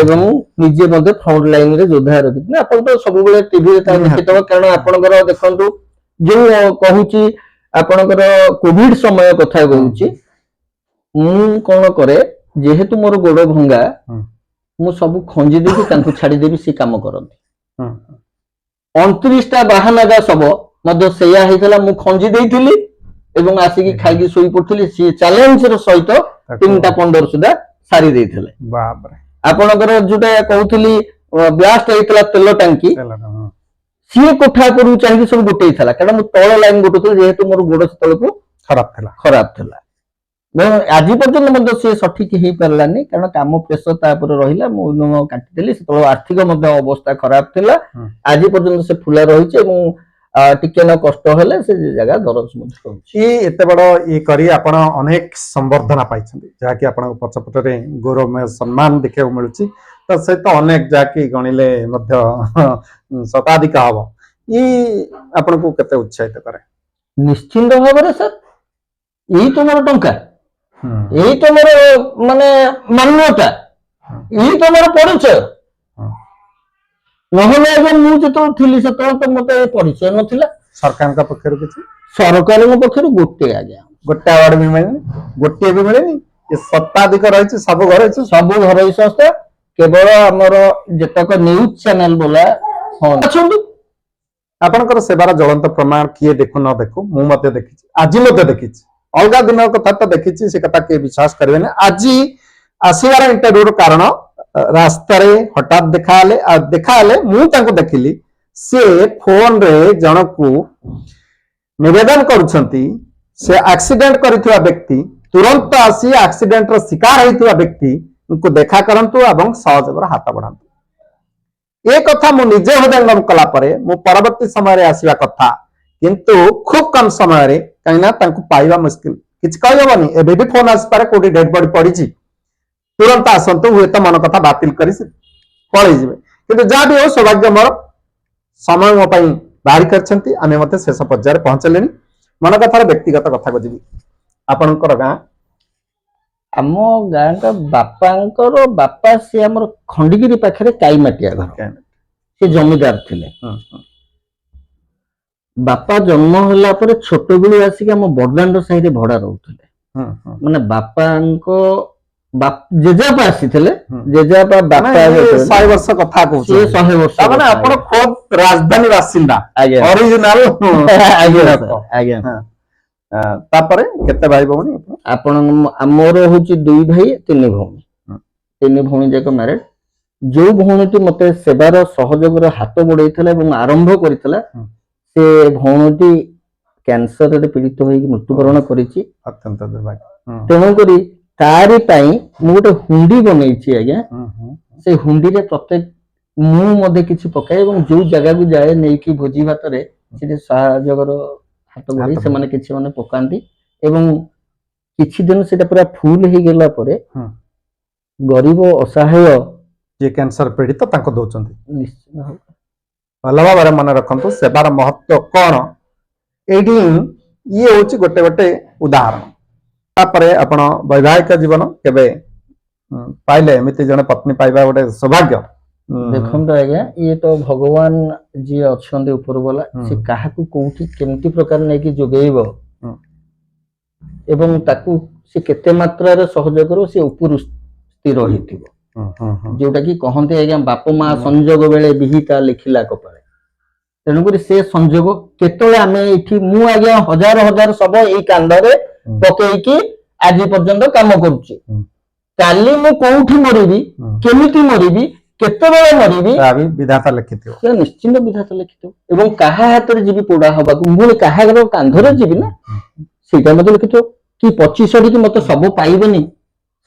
A: ଏବଂ ନିଜେ ମଧ୍ୟ ଫ୍ରଣ୍ଟ ଲାଇନ ରେ ଯୋଦ୍ଧା ରଖିଛନ୍ତି ଆପଣ ତ ସବୁବେଳେ ଟିଭିରେ ଦେଖିଥିବ କାରଣ ଆପଣଙ୍କର ଦେଖନ୍ତୁ ଯୋଉ କହୁଛି ଆପଣଙ୍କର କୋଭିଡ ସମୟ କଥା କହୁଛି ମୁଁ କଣ କରେ ଯେହେତୁ ମୋର ଗୋଡ ଭଙ୍ଗା ମୁଁ ସବୁ ଖଞ୍ଜି ଦେଇକି ତାଙ୍କୁ ଛାଡିଦେବି ସେ କାମ କରନ୍ତି 29ଟା ବାହାନଗା ଶବ ମଧ୍ୟ ସେଇଆ ହେଇଥିଲା ମୁଁ ଖଞ୍ଜି ଦେଇଥିଲି ଏବଂ ଆସିକି ଖାଇକି ଶୋଇ ପଡୁଥିଲି ସିଏ ଚ୍ୟାଲେଞ୍ଜର ସହିତ 3ଟା 15 ସୁଦ୍ଧା ସାରି ଦେଇଥିଲେ ଆପଣଙ୍କର ଯୋଉଟା କହୁଥିଲି ବ୍ଲାଷ୍ଟ ହେଇଥିଲା ତେଲ ଟାଙ୍କି ସିଏ କୋଠା ଉପରକୁ ଚାହିଁକି ସବୁ ଗୋଟେଇଥିଲା କାରଣ ମୁଁ ତଳ ଲାଇନ ଗୋଟଉଥିଲି ଯେହେତୁ ମୋର ଗୋଡ ସେତେବେଳକୁ ଖରାପ ଥିଲା ଆଜି ପର୍ଯ୍ୟନ୍ତ ମଧ୍ୟ ସିଏ ସଠିକ ହେଇପାରିଲାନି କାରଣ କାମ ପ୍ରେସର ତା ଉପରେ ରହିଲା ମୁଁ କାଟିଦେଲି ସେତେବେଳେ ଆର୍ଥିକ ମଧ୍ୟ ଅବସ୍ଥା ଖରାପ ଥିଲା ଆଜି ପର୍ଯ୍ୟନ୍ତ ସେ ଫୁଲା ରହିଛି ଏବଂ ଟିକେ ନା କଷ୍ଟ ହେଲେ ସେ ଜାଗା ଦରଜ ମଧ୍ୟ ରହୁଛି
B: ଏତେ ବଡ କରି ଆପଣ ଅନେକ ସମ୍ବର୍ଦ୍ଧନା ପାଇଛନ୍ତି ଯାହାକି ଆପଣଙ୍କ ପଛପଟରେ ଗୌରବମୟ ସମ୍ମାନ ଦେଖିବାକୁ ମିଳୁଛି ତ ସହିତ ଅନେକ ଯାହାକି ଗଣିଲେ ମଧ୍ୟ ଶତାଧିକ ହବ ଆପଣଙ୍କୁ କେତେ ଉତ୍ସାହିତ କରେ
A: ନିଶ୍ଚିନ୍ତ ଭାବରେ ସାର୍ ଏଇ ତ ମୋର ଟଙ୍କା ଏଇ ତ ମୋର ମାନେ ମାନ୍ୟତା ଏଇ ତ ମୋର ପରିଚୟ ନହେଲେ ଆଜ୍ଞା ମୁଁ ଯେତେବେଳେ ଥିଲି ସେତେବେଳେ ତ ମତେ ପରିଚୟ ନଥିଲା
B: ସରକାରଙ୍କ ପକ୍ଷରୁ କିଛି
A: ସରକାରଙ୍କ ପକ୍ଷରୁ ଗୋଟେ
B: ଆୱାର୍ଡ ବି ମିଳେନି ଗୋଟିଏ ବି ମିଳେନି ଶତାଧିକ ରହିଛି ସବୁ
A: ଘରୋଇ ସଂସ୍ଥା କେବଳ ଆମର ଯେତେକ ନ୍ୟୁଜ ଚ୍ୟାନେଲ ବୋଲା ଅଛନ୍ତି
B: ଆପଣଙ୍କର ସେବାର ଜ୍ୱଳନ୍ତ ପ୍ରମାଣ କିଏ ଦେଖୁ ନ ଦେଖୁ ମୁଁ ମଧ୍ୟ ଦେଖିଛି, ଆଜି ମଧ୍ୟ ଦେଖିଛି। ଅଲଗା ଦିନ କଥା ତ ଦେଖିଛି, ସେ କଥା କିଏ ବିଶ୍ୱାସ କରିବେନି। ଆଜି ଆସିବାର ଇଣ୍ଟରଭ୍ୟୁର କାରଣ ରାସ୍ତାରେ ହଠାତ୍ ଦେଖାହେଲେ ମୁଁ ତାଙ୍କୁ ଦେଖିଲି, ସେ ଫୋନରେ ଜଣକୁ ନିବେଦନ କରୁଛନ୍ତି, ସେ ଆକ୍ସିଡେଣ୍ଟ କରିଥିବା ବ୍ୟକ୍ତି ତୁରନ୍ତ ଆସି ଆକ୍ସିଡେଣ୍ଟର ଶିକାର ହେଇଥିବା ବ୍ୟକ୍ତିଙ୍କୁ ଦେଖା କରନ୍ତୁ ଏବଂ ସହଯୋଗର ହାତ ବଢାନ୍ତୁ। ଏ କଥା ମୁଁ ନିଜେ ହୃଦୟଙ୍ଗମ କଲା ପରେ ମୁଁ ପରବର୍ତ୍ତୀ ସମୟରେ ଆସିବା କଥା, କିନ୍ତୁ ଖୁବ୍ କମ ସମୟରେ, କାହିଁକିନା ତାଙ୍କୁ ପାଇବା ମୁସ୍କିଲ, କିଛି କହିହବନି। ଏବେ ବି ଫୋନ ଆସିପାରେ କୋଉଠି ଡେଡ୍ ବଡି ପଡିଛି, ତୁରନ୍ତ ଆସନ୍ତୁ, ହୁଏତ ମନ କଥା ବାତିଲ କରି ପଳେଇଯିବେ। କିନ୍ତୁ ଯାହା ବି ହଉ ସୌଭାଗ୍ୟ ମୋର, ସମୟ ମୋ ପାଇଁ ବାହାରି କରିଛନ୍ତି। ଆମେ ମଧ୍ୟ ଶେଷ ପର୍ଯ୍ୟାୟରେ ପହଞ୍ଚିଲେଣି। ମନ କଥାର ବ୍ୟକ୍ତିଗତ କଥାକୁ ଯିବି। ଆପଣଙ୍କର ଗାଁ?
A: ଆମ ଗାଁଟା ବାପାଙ୍କର ବାପା ସେ ଆମର ଖଣ୍ଡଗିରି ପାଖରେ କାଇମାଟିଆ ଘର, ସେ ଜମିଦାର ଥିଲେ। ବାପା ଜନ୍ମ ହେଲା ପରେ ଛୋଟବେଳୁ ଆସିକି ଆମ ବଡଦାଣ୍ଡ ସାହିରେ ଭଡା ରହୁଥିଲେ। ମାନେ ବାପାଙ୍କ ଜେଜେବାପା ଆସିଥିଲେ, ଜେଜେବାପା ବାପା
B: 100 ବର୍ଷ କଥା କହୁଛି,
A: 100 ବର୍ଷ।
B: ମାନେ ଆପଣ ଖୋଦ୍ ରାଜଧାନୀ ବାସିନ୍ଦା,
A: ଆଜ୍ଞା
B: ଅରିଜିନାଲ।
A: ଆଜ୍ଞା।
B: ତାପରେ କେତେ ଭାଇ ଭଉଣୀ
A: ଆପଣ? ଆମର ହଉଛି 2 ଭାଇ 3 ଭଉଣୀ। 3 ଭଉଣୀ ଯାକ ମ୍ୟାରେଡ। ଯୋଉ ଭଉଣୀଟି ମତେ ସେବାର ସହଯୋଗର ହାତ ବଢେଇଥିଲା ଏବଂ ଆରମ୍ଭ କରିଥିଲା, ସେ ଭଉଣୀଟି କ୍ୟାନ୍ସରରେ ପୀଡିତ ହୋଇକି ମୃତ୍ୟୁବରଣ କରିଛି।
B: ଅତ୍ୟନ୍ତ ଦୁର୍ଭାଗ୍ୟ।
A: ତେଣୁକରି ତାରି ପାଇଁ ମୁଁ ଗୋଟେ ହୁଣ୍ଡି ବନେଇଛି ଆଜ୍ଞା। ସେ ହୁଣ୍ଡିରେ ପ୍ରତ୍ୟେକ ମୁଁ ମଧ୍ୟ କିଛି ପକାଏ ଏବଂ ଯୋଉ ଜାଗାକୁ ଯାଏ ନେଇକି ଭୋଜି ଭାତରେ ସେଠି ସହଯୋଗର ହାତ ବଢେଇ ସେମାନେ କିଛି ମାନେ ପକାନ୍ତି ଏବଂ କିଛି ଦିନ ସେଟା ପୁରା ଫୁଲ ହେଇଗଲା ପରେ ଗରିବ ଅସହାୟ
B: ଯିଏ କ୍ୟାନ୍ସର ପୀଡିତ ତାଙ୍କୁ ଦଉଛନ୍ତି।
A: ନିଶ୍ଚିତ ଭାବରେ
B: ଭଲ ଭାବରେ ମନେ ରଖନ୍ତୁ ସେବାର ମହତ୍ଵ କଣ। ଏଇଠି ଇଏ ହଉଛି ଗୋଟେ ଗୋଟେ ଉଦାହରଣ। ତାପରେ ଆପଣ ବୈବାହିକ ଜୀବନ କେବେ ପାଇଲେ? ଏମିତି ଜଣେ ପତ୍ନୀ ପାଇବା ଗୋଟେ ସୌଭାଗ୍ୟ।
A: ଦେଖନ୍ତୁ ଆଜ୍ଞା, ଇଏ ତ ଭଗବାନ ଯିଏ ଅଛନ୍ତି ଉପର ବାଲା, ସେ କାହାକୁ କୋଉଠି କେମିତି ପ୍ରକାର ନେଇକି ଯୋଗେଇବ ଏବଂ ତାକୁ ସେ କେତେ ମାତ୍ରାରେ ସହଯୋଗରୁ ସେ ଉପରୁ ସ୍ଥିର ହେଇଥିବ। ଯୋଉଟା କି କହନ୍ତି ଆଜ୍ଞା, ବାପ ମା ସଂଯୋଗ ବେଳେ ବିହିତା ଲେଖିଲା କପାଳେ। ତେଣୁକରି ସେ ସଂଯୋଗ କେତେବେଳେ ଆମେ ଏଇଠି, ମୁଁ ଆଜ୍ଞା ହଜାର ହଜାର ଶବ ଏଇ କାନ୍ଧରେ ପକେଇକି ଆଜି ପର୍ଯ୍ୟନ୍ତ କାମ କରୁଛି। କାଲି ମୁଁ କୋଉଠି ମରିବି, କେମିତି ମରିବି, କେତେବେଳେ ମରିବି,
B: ବିଧାତା ଲେଖିଥିବ,
A: ସେ ନିଶ୍ଚିନ୍ତ ବିଧାତା ଲେଖିଥିବ। ଏବଂ କାହା ହାତରେ ଯିବି ପୋଡା ହବାକୁ, ମୁଁ କାହାର କାନ୍ଧରେ ଯିବି ନା, ସେଇଟା ମଧ୍ୟ ଲେଖିଥିବ। କି 25 ମତେ ସବୁ ପାଇବନି,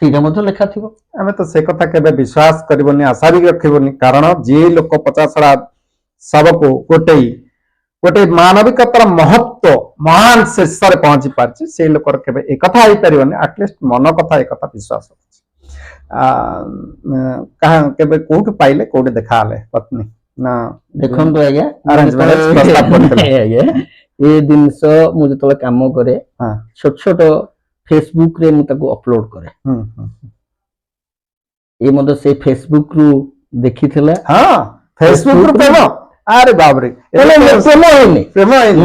A: ସେଇଟା ମଧ୍ୟ ଲେଖା ଥିବ।
B: ଆମେ ତ ସେ କଥା କେବେ ବିଶ୍ୱାସ କରିବନି, ଆଶା ବି ରଖିବନି। କାରଣ ଯିଏ ଲୋକ 50 ଶବକୁ ଗୋଟେ ମାନବିକତାର ମହତ୍ଵ ମହାନ ଶେଷରେ ପହଞ୍ଚି ପାରିଛି, ସେଇ ଲୋକର କେବେ ଏ କଥା ହେଇପାରିବନି। ଆଟଲିଷ୍ଟ ମନ କଥା ଏ କଥା ବିଶ୍ୱାସ ରଖୁଛି। କେବେ କୋଉଠୁ ପାଇଲେ, କୋଉଠି ଦେଖାହେଲେ ପତ୍ନୀ? ନା
A: ଦେଖନ୍ତୁ ଆଜ୍ଞା,
B: ଆଜ୍ଞା
A: ଏ ଜିନିଷ ମୁଁ ଯେତେବେଳେ କାମ କରେ, ଛୋଟ ଛୋଟ ଫେସବୁକ ରେ ମୁଁ ତାକୁ ଅପଲୋଡ କରେ। ଏ ମଧ୍ୟ ସେ ଫେସବୁକ ରୁ ଦେଖିଥିଲା।
B: ଫେସବୁକ ରୁ ପ୍ରେମ? ଆରେ ବାବରେ,
A: ପ୍ରେମ ହେଇନି।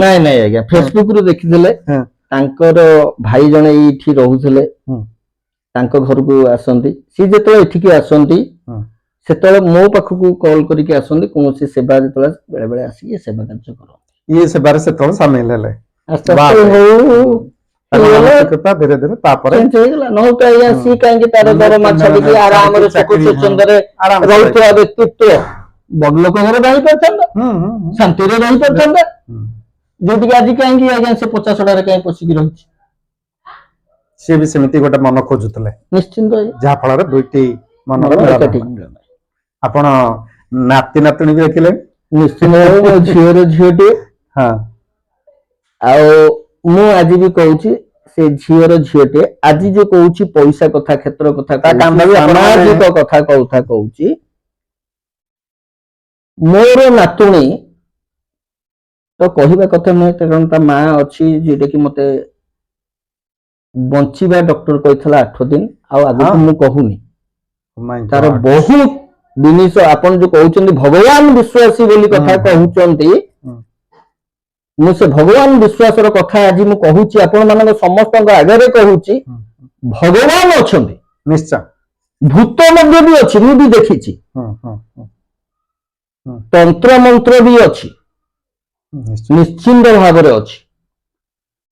A: ନାଇଁ ଆଜ୍ଞା, ଫେସବୁକ ରୁ ଦେଖିଥିଲେ। ତାଙ୍କର ଭାଇ ଜଣେ ଏଇଠି ରହୁଥିଲେ, ତାଙ୍କ ଘରକୁ ଆସନ୍ତି। ସିଏ ଯେତେବେଳେ ଏଠିକି ଆସନ୍ତି, ସେତେବେଳେ ମୋ ପାଖକୁ କଲ କରିକି ଆସନ୍ତି। କୌଣସି ସେବା ଯେତେବେଳେ ବେଳେ ବେଳେ ଆସିକି ସେବା କାର୍ଯ୍ୟ କରନ୍ତି।
B: ଇଏ ସେବାରେ ସେତେବେଳେ ସାମିଲ ହେଲେ।
A: ଆସ୍ତେ ଆସ୍ତେ
B: ଧୀରେ ଧୀରେ ତାପରେ
A: ହେଇଗଲା। ନହେଲେ ତ ଆଜ୍ଞା ସିଏ କାହିଁକି ତାର ଦରମା ଛାଡିକି ଆରାମରେ ସୁଖ ସ୍ୱଚ୍ଛନ୍ଦରେ ରହୁଥିବା ବ୍ୟକ୍ତିତ୍ୱ ବଡ ଲୋକ ଘରେ ରହିପାରିଥାନ୍ତା, ଶାନ୍ତିରେ ରହିପାରିଥାନ୍ତା। ଯୋଉଠିକି ଆଜି କାହିଁକି ଆଜ୍ଞା ସେ 50 କାହିଁ ପଶିକି ରହିଛି।
B: ସିଏ ବି ସେମିତି ଗୋଟେ ମନ ଖୋଜୁଥିଲେ,
A: ନିଶ୍ଚିନ୍ତ,
B: ଯାହା ଫଳରେ ଦୁଇଟି ମନର ମିଳନ। ଆପଣ ନାତି ନାତୁଣୀ ବି ଦେଖିଲେ?
A: ନିଶ୍ଚିନ୍ତ ଭାବେ ମୋ ଝିଅର ଝିଅଟିଏ। ଆଉ ମୁଁ ଆଜି ବି କହୁଛି, ସେ ଝିଅର ଝିଅଟିଏ। ଆଜି ଯୋଉ କହୁଛି ପଇସା କଥା, କ୍ଷେତ୍ର କଥା, ସାମାଜିକ କଥା କହୁଛି, ମୋର ନାତୁଣୀ ତ କହିବା କଥା ନୁହେଁ, କାରଣ ତା ମା ଅଛି, ଯୋଉଟା କି ମତେ ବଞ୍ଚିବା ଡକ୍ଟର କହିଥିଲା 8 ଦିନ, ଆଉ ଆଗକୁ ମୁଁ କହୁନି। ତାର ବହୁତ ଜିନିଷ ଆପଣ ଯୋଉ କହୁଛନ୍ତି ଭଗବାନ ବିଶ୍ୱାସୀ ବୋଲି କଥା କହୁଛନ୍ତି, ମୁଁ ସେ ଭଗବାନ ବିଶ୍ୱାସର କଥା ଆଜି ମୁଁ କହୁଛି, ଆପଣ ମାନଙ୍କ ସମସ୍ତଙ୍କ ଆଗରେ କହୁଛି। ଭଗବାନ ଅଛନ୍ତି
B: ନିଶ୍ଚୟ,
A: ଭୂତ ମଧ୍ୟ ବି ଅଛି, ମୁଁ ବି ଦେଖିଛି। ତନ୍ତ୍ର ମନ୍ତ୍ର ବି ଅଛି।
B: ନିଶ୍ଚୟ।
A: ନିଶ୍ଚିନ୍ତ ଭାବରେ ଅଛି।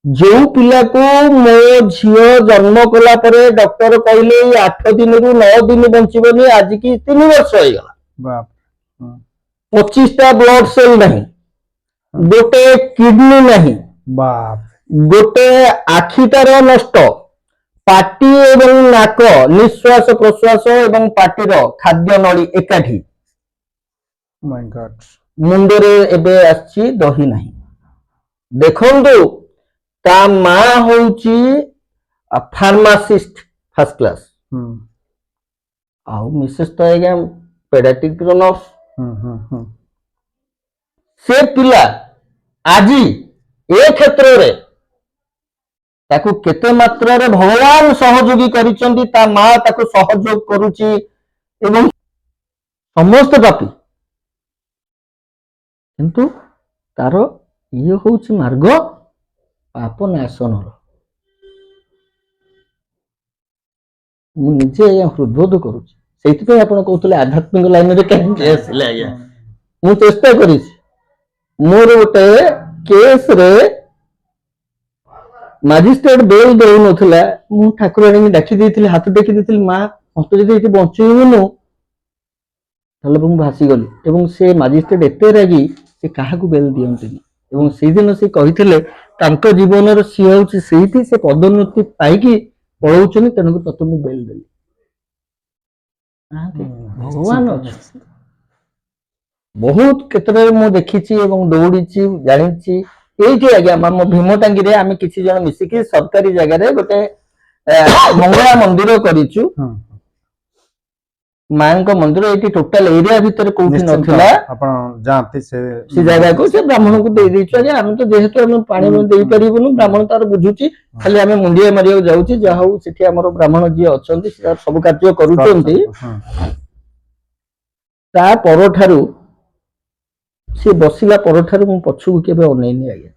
A: ଯୋଉ ପିଲାକୁ ମୋ ଝିଅ ଜନ୍ମ କଲା ପରେ ଡକ୍ଟର କହିଲେ 8 ଦିନରୁ 9 ଦିନ ବଞ୍ଚିବନି, ଆଜିକି 3 ବର୍ଷ ହେଇଗଲା,
B: ବାପ
A: 25ଟା ବ୍ଲଡ ସେଲ ନାହିଁ, ଗୋଟେ କିଡନୀ ନାହିଁ,
B: ବାପ
A: ଗୋଟେ ଆଖିଟାର ନଷ୍ଟ, ପାଟି ଏବଂ ନାକ, ନିଶ୍ୱାସ ପ୍ରଶ୍ୱାସ ଏବଂ ପାଟିର ଖାଦ୍ୟ ନଳୀ ଏକାଠି,
B: ମାଇ ଗଡ୍।
A: ମୁଣ୍ଡରେ ଏବେ ଆସିଛି ଦହି ନାହିଁ। ଦେଖନ୍ତୁ ତା ମା ହଉଛି ଫାର୍ମାସିଷ୍ଟ ଫାର୍ଷ୍ଟ କ୍ଲାସ, ଆଉ ମିସେସ୍ ତ ଆଜ୍ଞା ପେଡାଟ୍ରିକ ନର୍ସ। ସେ ପିଲା ଆଜି ଏ କ୍ଷେତ୍ରରେ ତାକୁ କେତେ ମାତ୍ରାରେ ଭଗବାନ ସହଯୋଗୀ କରିଛନ୍ତି, ତା ମା ତାକୁ ସହଯୋଗ କରୁଛି ଏବଂ ସମସ୍ତ ପାପି, କିନ୍ତୁ ତାର ଇଏ ହଉଛି ମାର୍ଗ ପାପ ନାଶନର। ମୁଁ ନିଜେ ଆଜ୍ଞା ହୃଦବୋଧ କରୁଛି, ସେଇଥିପାଇଁ ଆପଣ କହୁଥିଲେ ଆଧ୍ୟାତ୍ମିକ ଲାଇନରେ କାହିଁକି ଆସିଲେ ଆଜ୍ଞା। ମୁଁ ଚେଷ୍ଟା କରିଛି, ମୋର ଗୋଟେ କେସରେ ମାଜିଷ୍ଟ୍ରେଟ ବେଲ ଦେଉନଥିଲା, ମୁଁ ଠାକୁରାଣୀଙ୍କୁ ଡାକି ଦେଇଥିଲି, ହାତ ଟେକି ଦେଇଥିଲି, ମା ମତେ ଯଦି ଏଠି ବଞ୍ଚେଇବୁନୁ ତାହେଲେ ମୁଁ ଭାସିଗଲି। ଏବଂ ସେ ମାଜିଷ୍ଟ୍ରେଟ ଏତେ ରାଗି ସେ କାହାକୁ ବେଲ ଦିଅନ୍ତିନି, ଏବଂ ସେଇଦିନ ସେ କହିଥିଲେ ତାଙ୍କ ଜୀବନର ସିଏ ହଉଛି ସେଇଠି ସେ ପଦୋନ୍ନତି ପାଇକି ପଳଉଛନ୍ତି, ତେଣୁକୁ ତତେ ମୁଁ ବେଲ ଦେଲି। ଭଗବାନ ଅଛି। ବହୁତ କ୍ଷେତ୍ରରେ ମୁଁ ଦେଖିଛି ଏବଂ ଦୌଡ଼ିଛି, ଜାଣିଛି। ଏଇଠି ଆଜ୍ଞା ଆମ ଭୀମଟାଙ୍ଗିରେ ଆମେ କିଛି ଜଣ ମିଶିକି ସରକାରୀ ଜାଗାରେ ଗୋଟେ ମଙ୍ଗଳା ମନ୍ଦିର କରିଛୁ, ମାଙ୍କ ମନ୍ଦିର। ଏଇଠି ଟୋଟାଲ ଏରିଆ ଭିତରେ କୋଉଠି ନଥିଲା,
B: ଆପଣ ଯାଆନ୍ତି
A: ସେ ଜାଗାକୁ ସେ ବ୍ରାହ୍ମଣଙ୍କୁ ଦେଇ ଦେଇଛୁ ଆଜ୍ଞା। ଆମେ ତ ଯେହେତୁ ଆମେ ପାଣି ଦେଇପାରିବୁନୁ, ବ୍ରାହ୍ମଣ ତାର ବୁଝୁଛି, ଖାଲି ଆମେ ମୁଣ୍ଡିଆ ମାରିବାକୁ ଯାଉଛି। ଯାହା ହଉ ସେଠି ଆମର ବ୍ରାହ୍ମଣ ଯିଏ ଅଛନ୍ତି ସେ ସବୁ କାର୍ଯ୍ୟ କରୁଛନ୍ତି। ତା ପରଠାରୁ ସେ ବସିଲା ପରଠାରୁ ମୁଁ ପଛକୁ କେବେ ଅନେଇନି ଆଜ୍ଞା।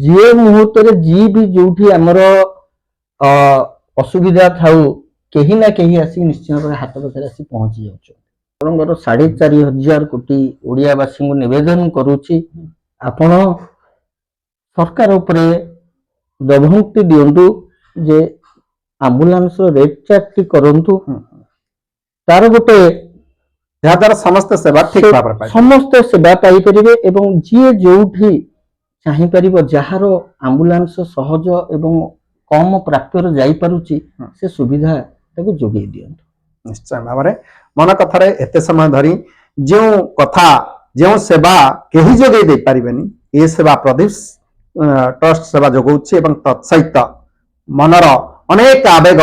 A: ଯିଏ ମୁହୂର୍ତ୍ତରେ ଯିଏ ବି ଯୋଉଠି ଆମର ଅସୁବିଧା ଥାଉ, କେହି ନା କେହି ଆସିକି ନିଶ୍ଚୟ ଭାବରେ ହାତ ପାଖରେ ଆସି ପହଞ୍ଚି ଯାଉଛନ୍ତି। ଆପଣଙ୍କର 4,500 କୋଟି ଓଡ଼ିଆବାସୀଙ୍କୁ ନିବେଦନ କରୁଛି, ଆପଣ ସରକାର ଉପରେ ଦବଙ୍କ୍ତି ଦିଅନ୍ତୁ ଯେ ଆମ୍ବୁଲାନ୍ସର ରେଟ୍ ଚାର୍ଟଟି କରନ୍ତୁ, ତାର ଗୋଟେ
B: ଯାହାଦ୍ୱାରା ସମସ୍ତ ସେବା ଠିକ ଭାବରେ ପାଇପାରିବେ।
A: ସମସ୍ତେ ସେବା ପାଇପାରିବେ ଏବଂ ଯିଏ ଯୋଉଠି ଚାହିଁପାରିବ, ଯାହାର ଆମ୍ବୁଲାନ୍ସ ସହଜ ଏବଂ କମ ପ୍ରାପ୍ୟରେ ଯାଇପାରୁଛି, ସେ ସୁବିଧା ତାକୁ ଯୋଗେଇ ଦିଅନ୍ତୁ।
B: ନିଶ୍ଚୟ ଭାବରେ ମନ କଥାରେ ଏତେ ସମୟ ଧରି ଯେଉଁ କଥା, ଯେଉଁ ସେବା କେହି ଯୋଗେଇ ଦେଇପାରିବେନି, ଏ ସେବା ପ୍ରଦୀପ ଟ୍ରଷ୍ଟ ସେବା ଯୋଗାଉଛି ଏବଂ ତତ୍ସହିତ ମନର ଅନେକ ଆବେଗ,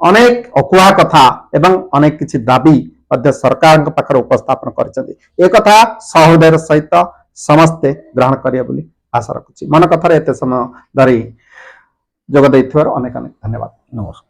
B: ଅନେକ ଅକୁହା କଥା ଏବଂ ଅନେକ କିଛି ଦାବି ମଧ୍ୟ ସରକାରଙ୍କ ପାଖରେ ଉପସ୍ଥାପନ କରିଛନ୍ତି। ଏ କଥା ସହୃଦୟର ସହିତ ସମସ୍ତେ ଗ୍ରହଣ କରିବେ ବୋଲି ଆଶା ରଖୁଛି। ମନ କଥାରେ ଏତେ ସମୟ ଧରି ଯୋଗ ଦେଇଥିବାରୁ ଅନେକ ଅନେକ ଧନ୍ୟବାଦ।
A: ନମସ୍କାର।